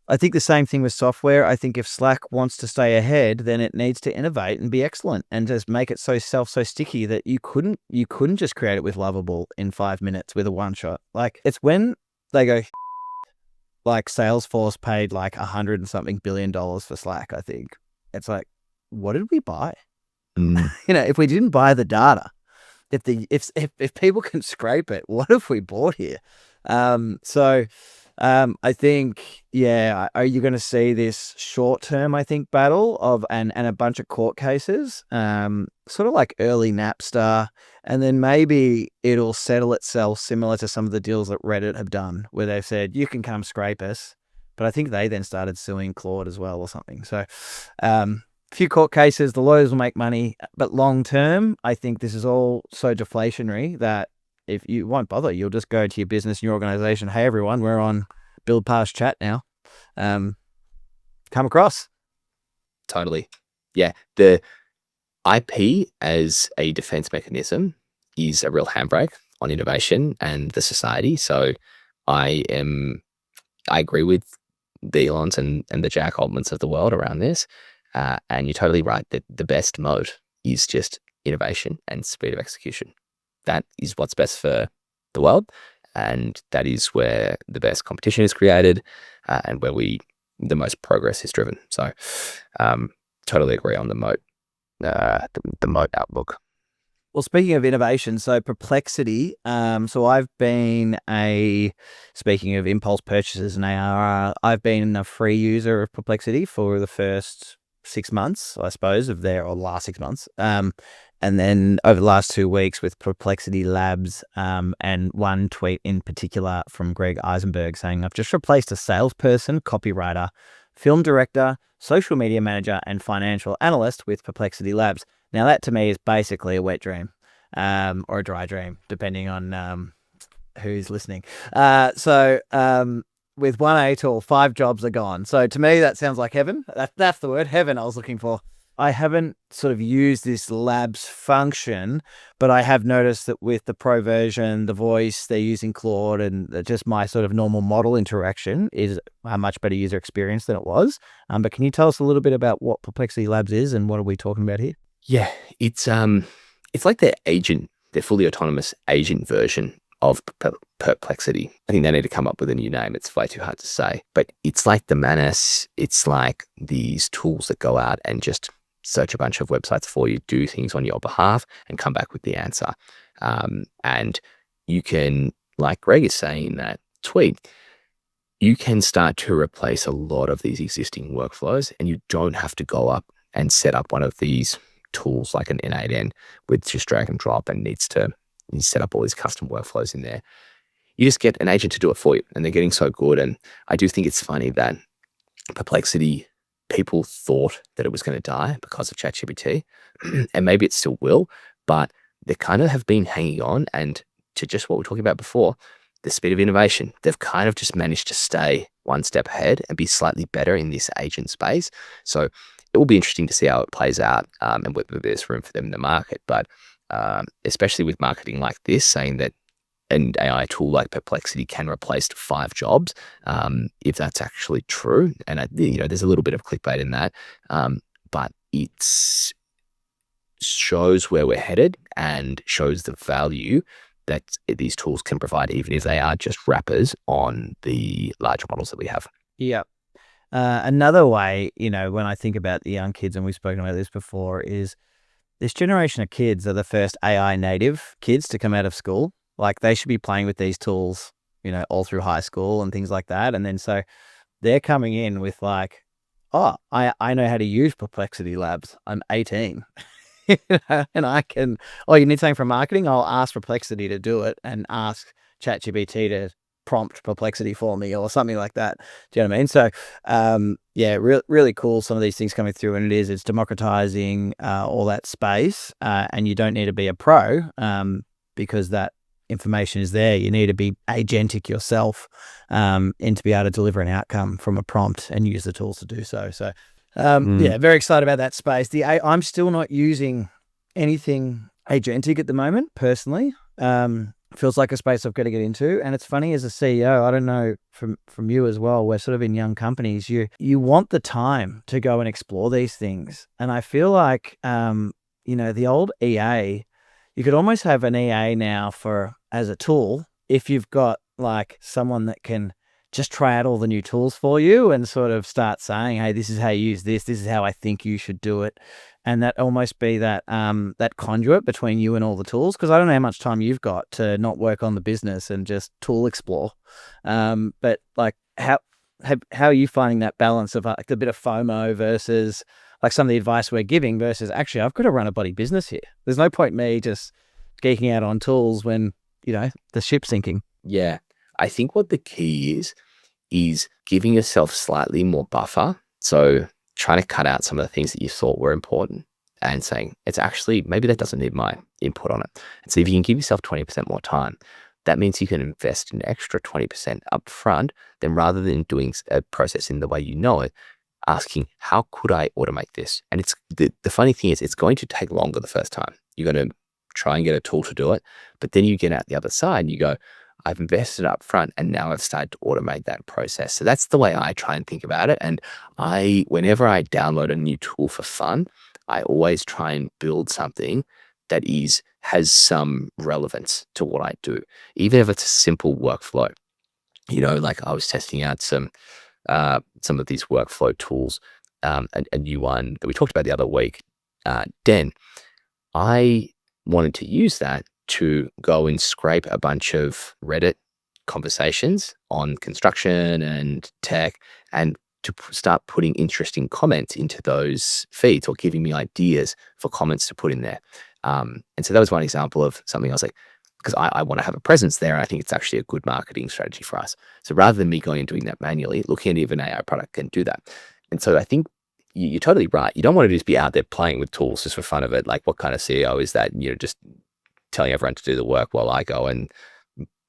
I think the same thing with software. I think if Slack wants to stay ahead, then it needs to innovate and be excellent and just make it so sticky that you couldn't just create it with Lovable in 5 minutes with a one shot. Like, it's when they go, like Salesforce paid like $100 and something billion for Slack. I think it's like, what did we buy? If we didn't buy the data, if people can scrape it, what have we bought here? I think, are you going to see this short-term, I think, battle of and a bunch of court cases, sort of like early Napster, and then maybe it'll settle itself similar to some of the deals that Reddit have done, where they've said, you can come scrape us. But I think they then started suing Claude as well or something. So a few court cases, the lawyers will make money. But long-term, I think this is all so deflationary that if you won't bother, you'll just go to your business and your organization. Hey, everyone, we're on Build Past Chat now. Come across. Totally. Yeah. The IP as a defense mechanism is a real handbrake on innovation and the society. So I agree with the Elons and the Jack Altmans of the world around this. And you're totally right that the best moat is just innovation and speed of execution. That is what's best for the world, and that is where the best competition is created, and where the most progress is driven. So, totally agree on the moat, the moat outlook. Well, speaking of innovation, so Perplexity. So I've been speaking of impulse purchases and ARR, I've been a free user of Perplexity for the first 6 months, I suppose, last 6 months. And then over the last 2 weeks with Perplexity Labs, and one tweet in particular from Greg Eisenberg saying, I've just replaced a salesperson, copywriter, film director, social media manager, and financial analyst with Perplexity Labs. Now that to me is basically a wet dream, or a dry dream, depending on who's listening. With one A tool, 5 jobs are gone. So to me, that sounds like heaven. That's the word, heaven I was looking for. I haven't sort of used this labs function, but I have noticed that with the pro version, the voice, they're using Claude, and just my sort of normal model interaction is a much better user experience than it was. But can you tell us a little bit about what Perplexity Labs is and what are we talking about here? Yeah, it's like their agent, their fully autonomous agent version of Perplexity. I think they need to come up with a new name. It's way too hard to say, but it's like the Manus. It's like these tools that go out and just search a bunch of websites for you, do things on your behalf, and come back with the answer. And you can, like Greg is saying in that tweet, you can start to replace a lot of these existing workflows, and you don't have to go up and set up one of these tools like an N8N with just drag and drop and needs to set up all these custom workflows in there. You just get an agent to do it for you, and they're getting so good. And I do think it's funny that Perplexity, people thought that it was going to die because of ChatGPT, and maybe it still will, but they kind of have been hanging on. And to just what we were talking about before, the speed of innovation, they've kind of just managed to stay one step ahead and be slightly better in this agent space. So it will be interesting to see how it plays out, and whether there's room for them in the market. But especially with marketing like this, saying that an AI tool like Perplexity can replace 5 jobs, if that's actually true. And there's a little bit of clickbait in that, but it shows where we're headed and shows the value that these tools can provide, even if they are just wrappers on the larger models that we have. Yeah. Another way, when I think about the young kids, and we've spoken about this before, is this generation of kids are the first AI native kids to come out of school. Like, they should be playing with these tools, all through high school and things like that. And then so they're coming in with like, oh, I know how to use Perplexity Labs. I'm 18. And I can, you need something for marketing? I'll ask Perplexity to do it and ask ChatGPT to prompt Perplexity for me or something like that. Do you know what I mean? So, really cool. Some of these things coming through, and it's democratizing all that space. And you don't need to be a pro because that information is there. You need to be agentic yourself and to be able to deliver an outcome from a prompt and use the tools to do so. So, very excited about that space. I'm still not using anything agentic at the moment, personally. Feels like a space I've got to get into. And it's funny, as a CEO, I don't know from you as well, we're sort of in young companies, you want the time to go and explore these things. And I feel like, the old EA, you could almost have an EA now as a tool if you've got like someone that can just try out all the new tools for you and sort of start saying, hey, this is how you use this is how I think you should do it. And that almost be that that conduit between you and all the tools, because I don't know how much time you've got to not work on the business and just tool explore. But like, how are you finding that balance of like a bit of FOMO versus like some of the advice we're giving versus actually I've got to run a bloody business here. There's no point me just geeking out on tools when, the ship's sinking. Yeah. I think what the key is giving yourself slightly more buffer. So trying to cut out some of the things that you thought were important and saying, it's actually, maybe that doesn't need my input on it. And so if you can give yourself 20% more time, that means you can invest an extra 20% up front, then rather than doing a process in the way you know it, asking, how could I automate this? And it's the funny thing is, it's going to take longer the first time. You're going to try and get a tool to do it, but then you get out the other side and you go, I've invested up front and now I've started to automate that process. So that's the way I try and think about it. And whenever I download a new tool for fun, I always try and build something that has some relevance to what I do, even if it's a simple workflow. Like I was testing out some of these workflow tools, a new one that we talked about the other week, Den. I wanted to use that to go and scrape a bunch of Reddit conversations on construction and tech and to start putting interesting comments into those feeds or giving me ideas for comments to put in there. And so that was one example of something I was like, because I want to have a presence there. And I think it's actually a good marketing strategy for us. So rather than me going and doing that manually, looking at if an AI product can do that. And so I think you're totally right. You don't want to just be out there playing with tools just for fun of it. Like, what kind of CEO is that? Just telling everyone to do the work while I go and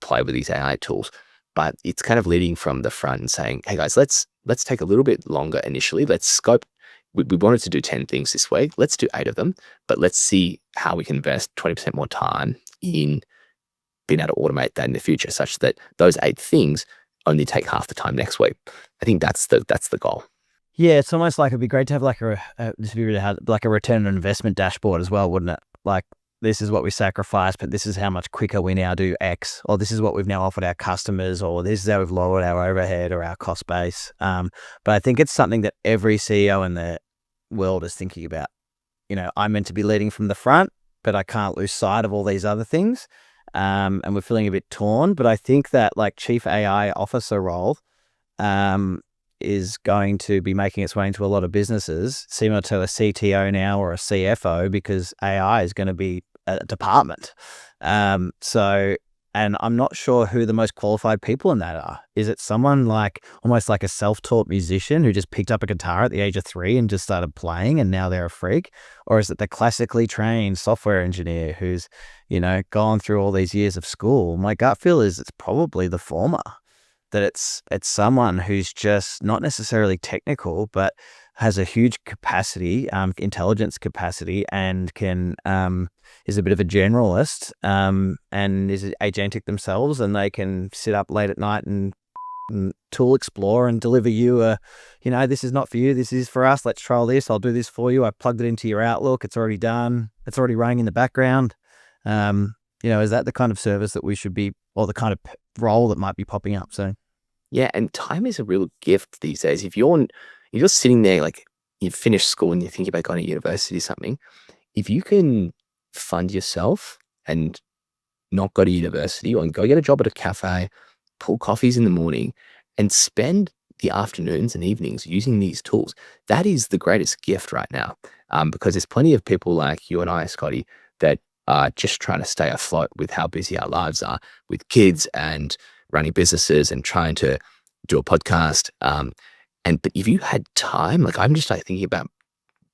play with these AI tools, but it's kind of leading from the front and saying, hey guys, let's take a little bit longer initially. Let's scope. We wanted to do 10 things this week. Let's do 8 of them, but let's see how we can invest 20% more time in being able to automate that in the future, such that those 8 things only take half the time next week. I think that's the goal. Yeah, it's almost like it'd be great to have like this would be really hard, like a return on investment dashboard as well, wouldn't it? Like, this is what we sacrificed, but this is how much quicker we now do X, or this is what we've now offered our customers, or this is how we've lowered our overhead or our cost base. But I think it's something that every CEO in the world is thinking about. I'm meant to be leading from the front, but I can't lose sight of all these other things. And we're feeling a bit torn, but I think that like chief AI officer role is going to be making its way into a lot of businesses, similar to a CTO now or a CFO, because AI is going to be a department. And I'm not sure who the most qualified people in that are. Is it someone like almost like a self-taught musician who just picked up a guitar at the age of 3 and just started playing and now they're a freak? Or is it the classically trained software engineer who's, gone through all these years of school? My gut feel is it's probably the former, that it's someone who's just not necessarily technical, but has a huge capacity, intelligence capacity, and can is a bit of a generalist, and is agentic themselves, and they can sit up late at night and tool explore and deliver you this is not for you, this is for us, let's trial this, I'll do this for you, I plugged it into your Outlook, it's already done, it's already running in the background. Is that the kind of service that we should be, or the kind of role that might be popping up? So Yeah, and time is a real gift these days. If you're sitting there, like you've finished school and you're thinking about going to university or something, if you can fund yourself and not go to university, or go get a job at a cafe, pull coffees in the morning, and spend the afternoons and evenings using these tools, that is the greatest gift right now. Because there's plenty of people like you and I, Scotty, that are just trying to stay afloat with how busy our lives are, with kids and running businesses and trying to do a podcast. But if you had time, like I'm just like thinking about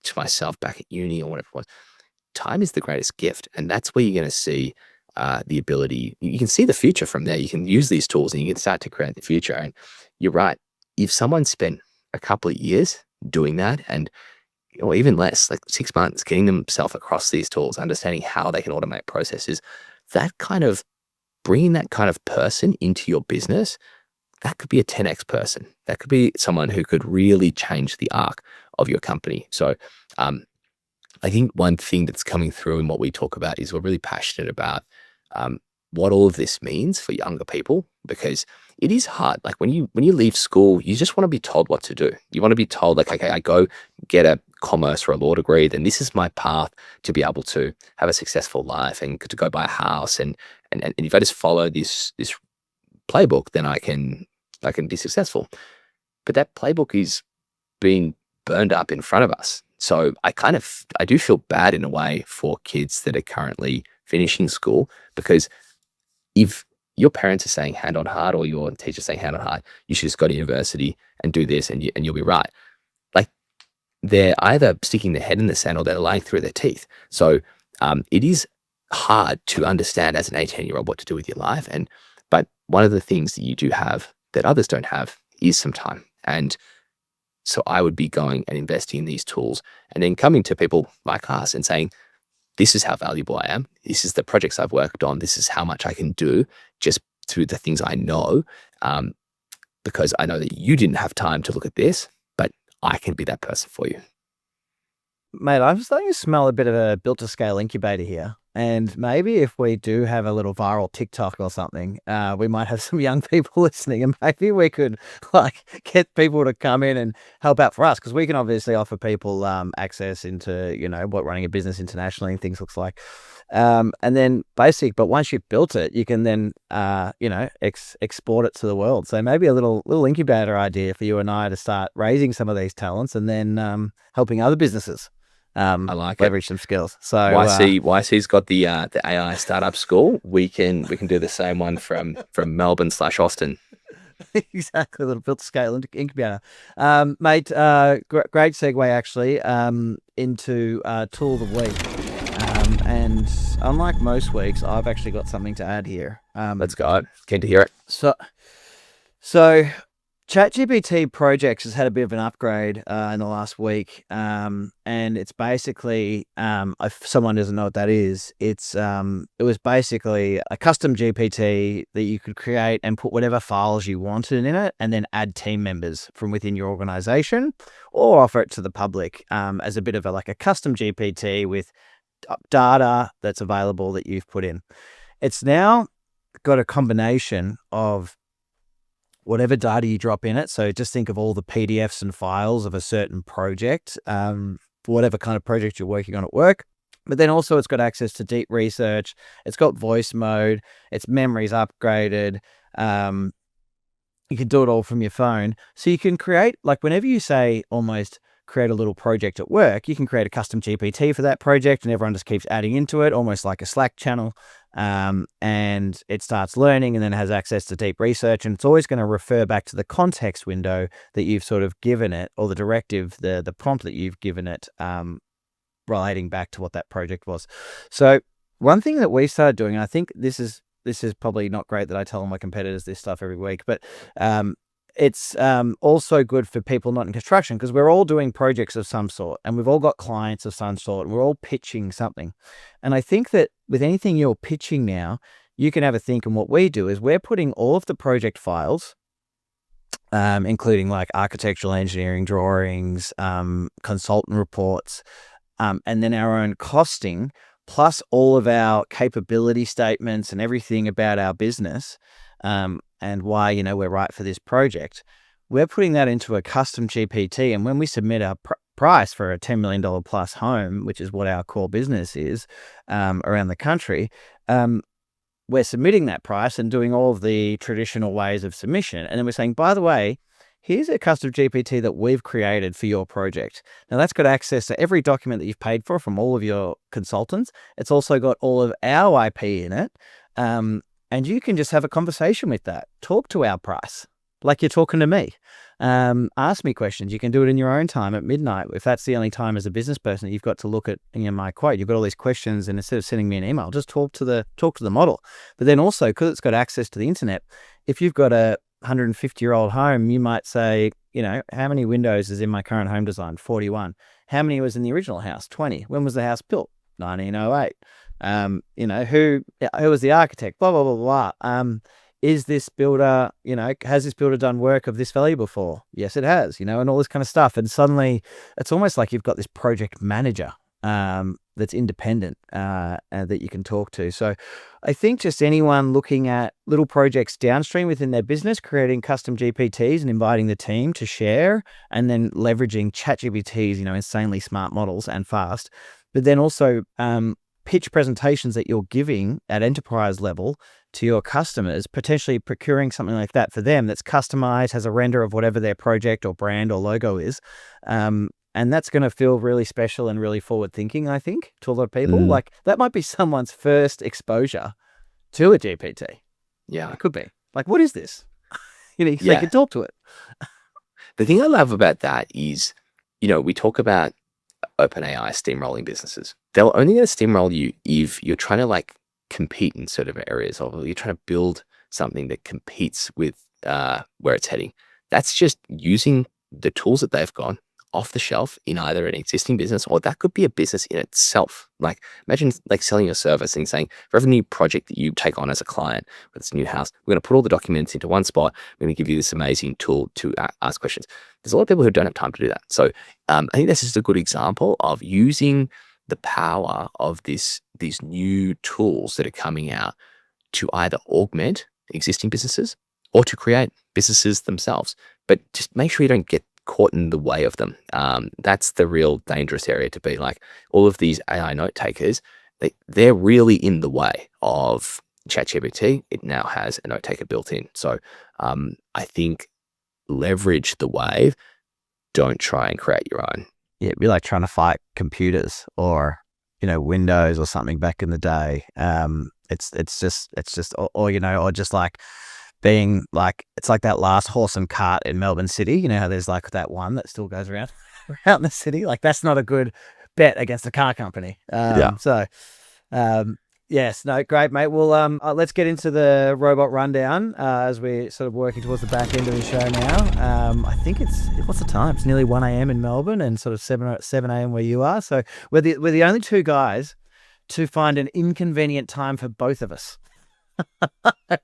to myself back at uni or whatever it was, time is the greatest gift. And that's where you're going to see the ability, you can see the future from there. You can use these tools and you can start to create the future. And you're right. If someone spent a couple of years doing that, and or even less, like 6 months, getting themselves across these tools, understanding how they can automate processes, that kind of bringing that kind of person into your business, that could be a 10x person. That could be someone who could really change the arc of your company. So I think one thing that's coming through in what we talk about is we're really passionate about what all of this means for younger people, because it is hard. Like when you leave school, you just want to be told what to do. You want to be told like, okay, I go get a commerce or a law degree, then this is my path to be able to have a successful life and to go buy a house. And if I just follow this playbook, then I can be successful. But that playbook is being burned up in front of us. So I do feel bad in a way for kids that are currently finishing school, because if your parents are saying hand on heart, or your teacher saying hand on heart, you should just go to university and do this and you'll be right. Like they're either sticking their head in the sand or they're lying through their teeth. So it is hard to understand as an 18-year-old what to do with your life. But one of the things that you do have that others don't have is some time. And so I would be going and investing in these tools and then coming to people like us and saying, this is how valuable I am. This is the projects I've worked on. This is how much I can do just through the things I know, because I know that you didn't have time to look at this, but I can be that person for you. Mate, I'm starting to smell a bit of a built-to-scale incubator here. And maybe if we do have a little viral TikTok or something, we might have some young people listening, and maybe we could like get people to come in and help out for us, because we can obviously offer people access into what running a business internationally and things looks like, and then basic. But once you've built it, you can then export it to the world. So maybe a little incubator idea for you and I to start raising some of these talents and then helping other businesses. I like leverage some skills. So YC's got the AI startup school. We can do the same one from Melbourne/Austin. Exactly, a little built scale incubator. Mate, great segue actually into tool of the week. And unlike most weeks, I've actually got something to add here. Let's go. Keen to hear it. So ChatGPT Projects has had a bit of an upgrade in the last week, and it's basically, if someone doesn't know what that is, it was basically a custom GPT that you could create and put whatever files you wanted in it, and then add team members from within your organization, or offer it to the public as a bit of a custom GPT with data that's available that you've put in. It's now got a combination of whatever data you drop in it. So just think of all the PDFs and files of a certain project, for whatever kind of project you're working on at work. But then also it's got access to deep research. It's got voice mode. Its memory's upgraded. You can do it all from your phone. So you can create, whenever you say almost create a little project at work, you can create a custom GPT for that project, and everyone just keeps adding into it, almost like a Slack channel. And it starts learning and then has access to deep research, and it's always going to refer back to the context window that you've sort of given it, or the directive, the prompt that you've given it, relating back to what that project was. So one thing that we started doing, and I think this is probably not great that I tell all my competitors this stuff every week, but it's also good for people not in construction, because we're all doing projects of some sort, and we've all got clients of some sort, and we're all pitching something. And I think that with anything you're pitching now, you can have a think. And what we do is we're putting all of the project files, including architectural engineering drawings, consultant reports, and then our own costing, plus all of our capability statements and everything about our business, and why, we're right for this project. We're putting that into a custom GPT. And when we submit our price for a $10 million plus home, which is what our core business is, around the country, we're submitting that price and doing all of the traditional ways of submission. And then we're saying, by the way, here's a custom GPT that we've created for your project. Now that's got access to every document that you've paid for from all of your consultants. It's also got all of our IP in it. And you can just have a conversation with that. Talk to our price like you're talking to me. Ask me questions. You can do it in your own time at midnight. If that's the only time as a business person that you've got to look at my quote, you've got all these questions, and instead of sending me an email, just talk to the model. But then also, because it's got access to the internet, if you've got a 150-year-old home, you might say, how many windows is in my current home design? 41. How many was in the original house? 20. When was the house built? 1908. Who was the architect? Blah, blah, blah, blah. Is this builder, has this builder done work of this value before? Yes, it has, and all this kind of stuff. And suddenly it's almost like you've got this project manager, that's independent, that you can talk to. So I think just anyone looking at little projects downstream within their business, creating custom GPTs and inviting the team to share, and then leveraging ChatGPT's, insanely smart models and fast, but then also, pitch presentations that you're giving at enterprise level to your customers, potentially procuring something like that for them that's customized, has a render of whatever their project or brand or logo is. And that's going to feel really special and really forward thinking, I think, to a lot of people. That might be someone's first exposure to a GPT. Yeah. It could be. What is this? They can talk to it. The thing I love about that is, we talk about OpenAI steamrolling businesses. They're only going to steamroll you if you're trying to compete in certain areas, or you're trying to build something that competes with where it's heading. That's just using the tools that they've got off the shelf in either an existing business, or that could be a business in itself. Imagine selling your service and saying, for every new project that you take on as a client, whether it's a new house, we're going to put all the documents into one spot. We're going to give you this amazing tool to ask questions. There's a lot of people who don't have time to do that. So I think this is a good example of using the power of these new tools that are coming out to either augment existing businesses or to create businesses themselves. But just make sure you don't get caught in the way of them. That's the real dangerous area to be. All of these AI note takers, they're really in the way of ChatGPT. It now has a note taker built in. So I think leverage the wave. Don't try and create your own. Yeah, it'd be like trying to fight computers or, Windows or something back in the day. It's just, or just being it's like that last horse and cart in Melbourne City. How there's that one that still goes around in the city. That's not a good bet against a car company. So Yes, no, great, mate. Well, let's get into the robot rundown as we're sort of working towards the back end of the show now. I think what's the time? It's nearly 1 a.m. in Melbourne and sort of 7 a.m. where you are. So we're the only two guys to find an inconvenient time for both of us.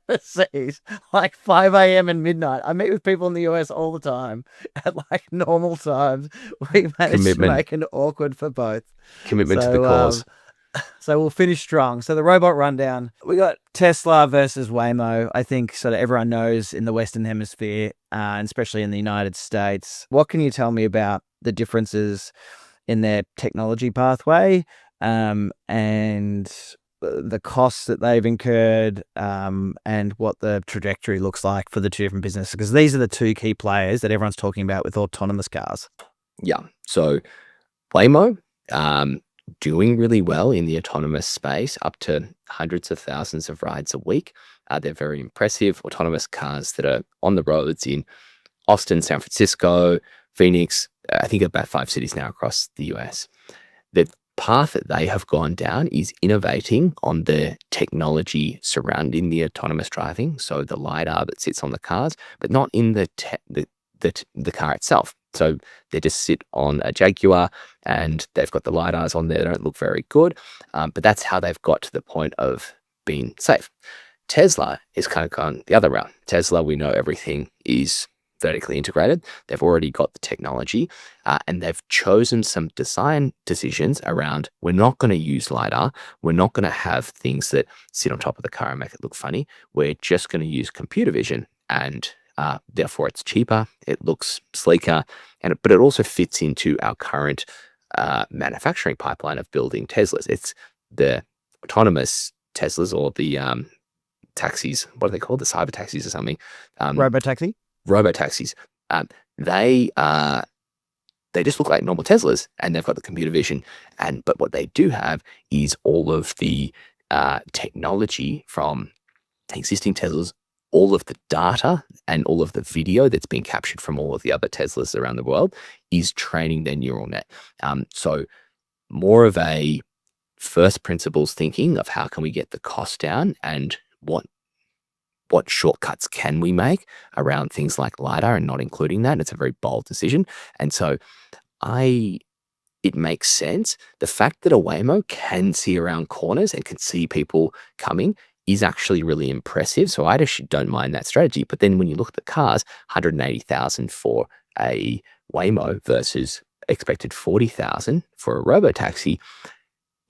Overseas, like 5 a.m. and midnight. I meet with people in the US all the time at like normal times. We managed to make it awkward for both. Commitment to the cause. So we'll finish strong. So the robot rundown, we got Tesla versus Waymo. I think sort of everyone knows in the Western Hemisphere, and especially in the United States. What can you tell me about the differences in their technology pathway, and the costs that they've incurred, and what the trajectory looks like for the two different businesses? Because these are the two key players that everyone's talking about with autonomous cars. Yeah. So Waymo, doing really well in the autonomous space, up to hundreds of thousands of rides a week. They're very impressive autonomous cars that are on the roads in Austin, San Francisco, Phoenix, I think about 5 cities now across the US. The path that they have gone down is innovating on the technology surrounding the autonomous driving, so the LiDAR that sits on the cars, but not in the car itself. So they just sit on a Jaguar and they've got the LiDARs on there. They don't look very good, but that's how they've got to the point of being safe. Tesla is kind of gone the other route. Tesla, we know everything is vertically integrated. They've already got the technology, and they've chosen some design decisions around, we're not going to use LiDAR. We're not going to have things that sit on top of the car and make it look funny. We're just going to use computer vision, and therefore it's cheaper, it looks sleeker, but it also fits into our current manufacturing pipeline of building Teslas. It's the autonomous Teslas, or the taxis. What are they called? The cyber taxis or something? Robo-taxi? Robo-taxis. They just look like normal Teslas, and they've got the computer vision. But what they do have is all of the technology from existing Teslas, all of the data and all of the video that's been captured from all of the other Teslas around the world is training their neural net. So more of a first principles thinking of how can we get the cost down, and what shortcuts can we make around things like LiDAR and not including that. It's a very bold decision. And so it makes sense. The fact that a Waymo can see around corners and can see people coming is actually really impressive. So I actually don't mind that strategy. But then when you look at the cars, 180,000 for a Waymo versus expected 40,000 for a robo-taxi,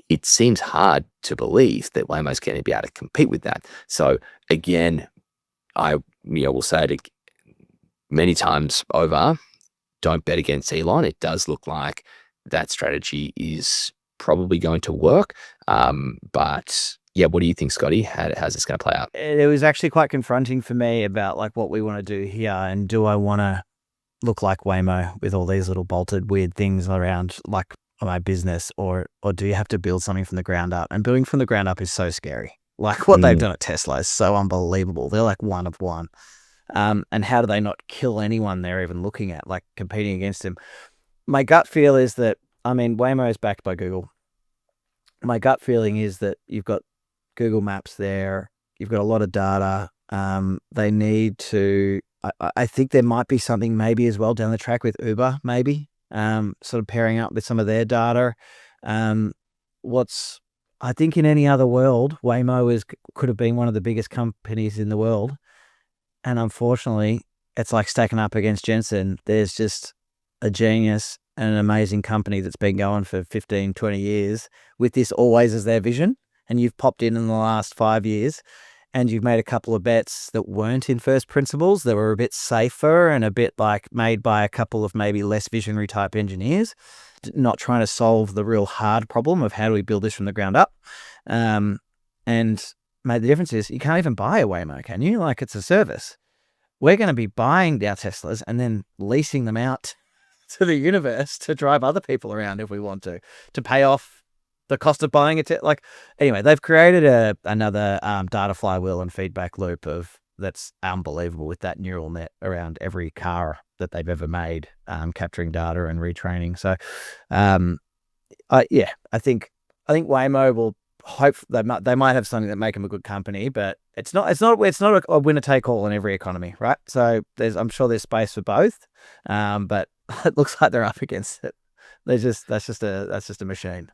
it seems hard to believe that Waymo's going to be able to compete with that. So again, I will say it many times over, don't bet against Elon. It does look like that strategy is probably going to work. But yeah, what do you think, Scotty? How's this going to play out? It was actually quite confronting for me about like what we want to do here, and do I want to look like Waymo with all these little bolted weird things around like my business, or do you have to build something from the ground up? And building from the ground up is so scary. Like what they've done at Tesla is so unbelievable. They're like one of one. And how do they not kill anyone they're even looking at, like competing against them? My gut feel is that, I mean, Waymo is backed by Google. My gut feeling is that you've got Google Maps there. You've got a lot of data. They need to, I think there might be something maybe as well down the track with Uber, maybe, sort of pairing up with some of their data. I think in any other world, Waymo could have been one of the biggest companies in the world. And unfortunately, it's like stacking up against Jensen. There's just a genius and an amazing company that's been going for 15, 20 years with this always as their vision. And you've popped in the last 5 years and you've made a couple of bets that weren't in first principles, that were a bit safer and a bit like made by a couple of maybe less visionary type engineers, not trying to solve the real hard problem of how do we build this from the ground up. And mate, the difference is you can't even buy a Waymo, can you? Like, it's a service. We're going to be buying our Teslas and then leasing them out to the universe to drive other people around if we want to pay off the cost of buying it. Anyway, they've created another data flywheel and feedback loop that's unbelievable with that neural net around every car that they've ever made, capturing data and retraining. So, I think Waymo will hope they might have something that make them a good company, but it's not a winner take all in every economy, right? So I'm sure there's space for both, but it looks like they're up against it. That's just a machine.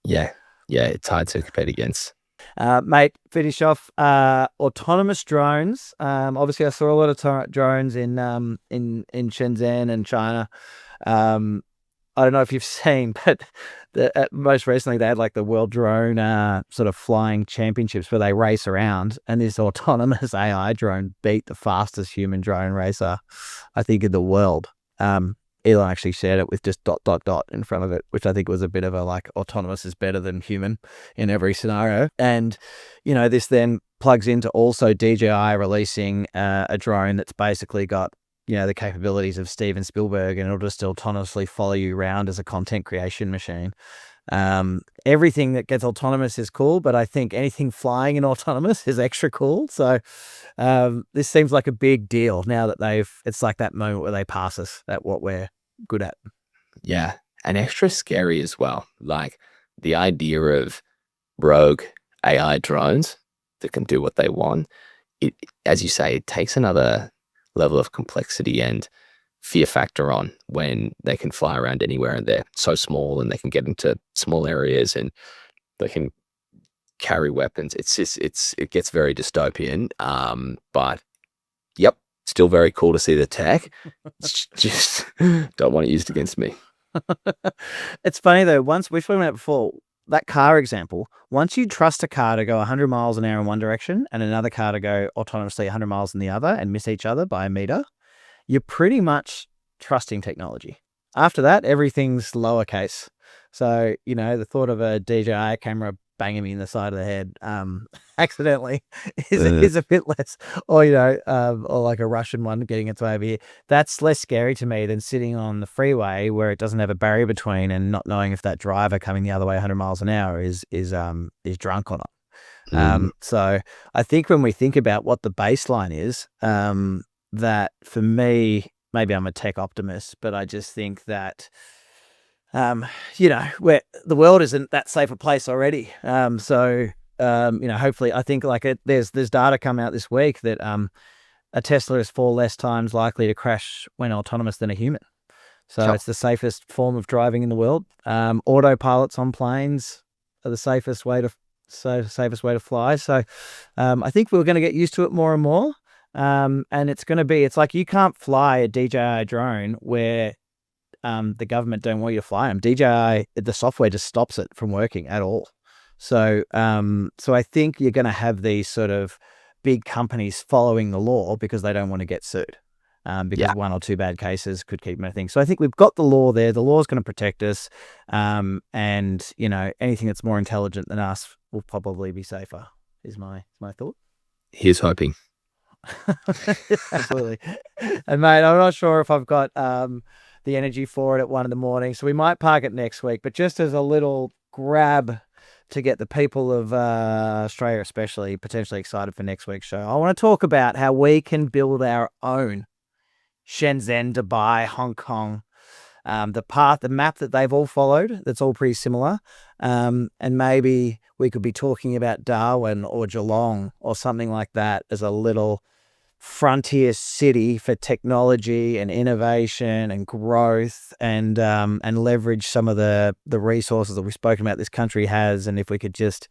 Yeah, it's hard to compete against. Mate, finish off autonomous drones. Obviously, I saw a lot of drones in Shenzhen and China. I don't know if you've seen, but most recently they had like the World Drone sort of flying championships where they race around, and this autonomous AI drone beat the fastest human drone racer, I think, in the world. Elon actually shared it with just ... in front of it, which I think was a bit of a like autonomous is better than human in every scenario. And, this then plugs into also DJI releasing a drone that's basically got, the capabilities of Steven Spielberg, and it'll just autonomously follow you around as a content creation machine. Everything that gets autonomous is cool, but I think anything flying in autonomous is extra cool. So this seems like a big deal now that it's like that moment where they pass us at what we're good at. Yeah, and extra scary as well. Like the idea of rogue AI drones that can do what they want. It, as you say, it takes another level of complexity and fear factor on when they can fly around anywhere and they're so small and they can get into small areas and they can carry weapons. It gets very dystopian. But yep, still very cool to see the tech. Just don't want it used against me. It's funny though, once we've spoken about it before, that car example, once you trust a car to go 100 miles an hour in one direction and another car to go autonomously 100 miles in the other and miss each other by a meter, you're pretty much trusting technology. After that, everything's lowercase. So, the thought of a DJI camera banging me in the side of the head accidentally is a bit less, or like a Russian one getting its way over here. That's less scary to me than sitting on the freeway where it doesn't have a barrier between and not knowing if that driver coming the other way 100 miles an hour is drunk or not. So I think when we think about what the baseline is, that for me, maybe I'm a tech optimist, but I just think that where the world isn't that safe a place already. So hopefully, I think there's data come out this week that a Tesla is 4 less times likely to crash when autonomous than a human. So It's the safest form of driving in the world. Autopilots on planes are the safest way to fly. So I think we're going to get used to it more and more. And it's like you can't fly a DJI drone where the government don't want you to fly them. DJI, the software just stops it from working at all. So I think you're going to have these sort of big companies following the law because they don't want to get sued. Because 1 or 2 bad cases could keep them a thing. So I think we've got the law there. The law is going to protect us. And anything that's more intelligent than us will probably be safer, is my thought. Here's hoping. Absolutely. And mate, I'm not sure if I've got the energy for it at 1 a.m, so we might park it next week. But just as a little grab to get the people of Australia especially potentially excited for next week's show, I want to talk about how we can build our own Shenzhen, Dubai, Hong Kong, the map that they've all followed, that's all pretty similar. And maybe we could be talking about Darwin or Geelong or something like that as a little frontier city for technology and innovation and growth, and leverage some of the resources that we've spoken about this country has. And if we could just,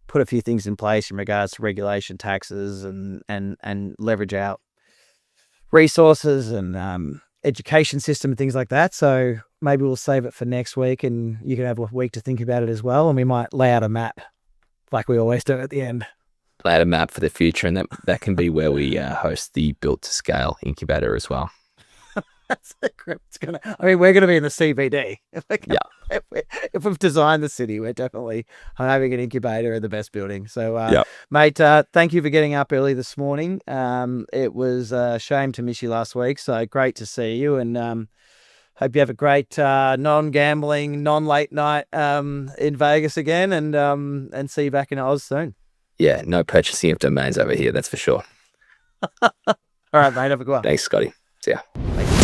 put a few things in place in regards to regulation, taxes, and leverage out resources and education system and things like that. So maybe we'll save it for next week and you can have a week to think about it as well. And we might lay out a map like we always do at the end. Lay out a map for the future, and that can be where we host the Built to Scale incubator as well. We're going to be in the CBD. If we've designed the city, we're definitely having an incubator in the best building. So, mate, thank you for getting up early this morning. It was a shame to miss you last week. So great to see you, and hope you have a great non-gambling, non-late night in Vegas again, and see you back in Oz soon. Yeah, no purchasing of domains over here, that's for sure. All right, mate, have a good one. Thanks, Scotty. See ya. Thank you.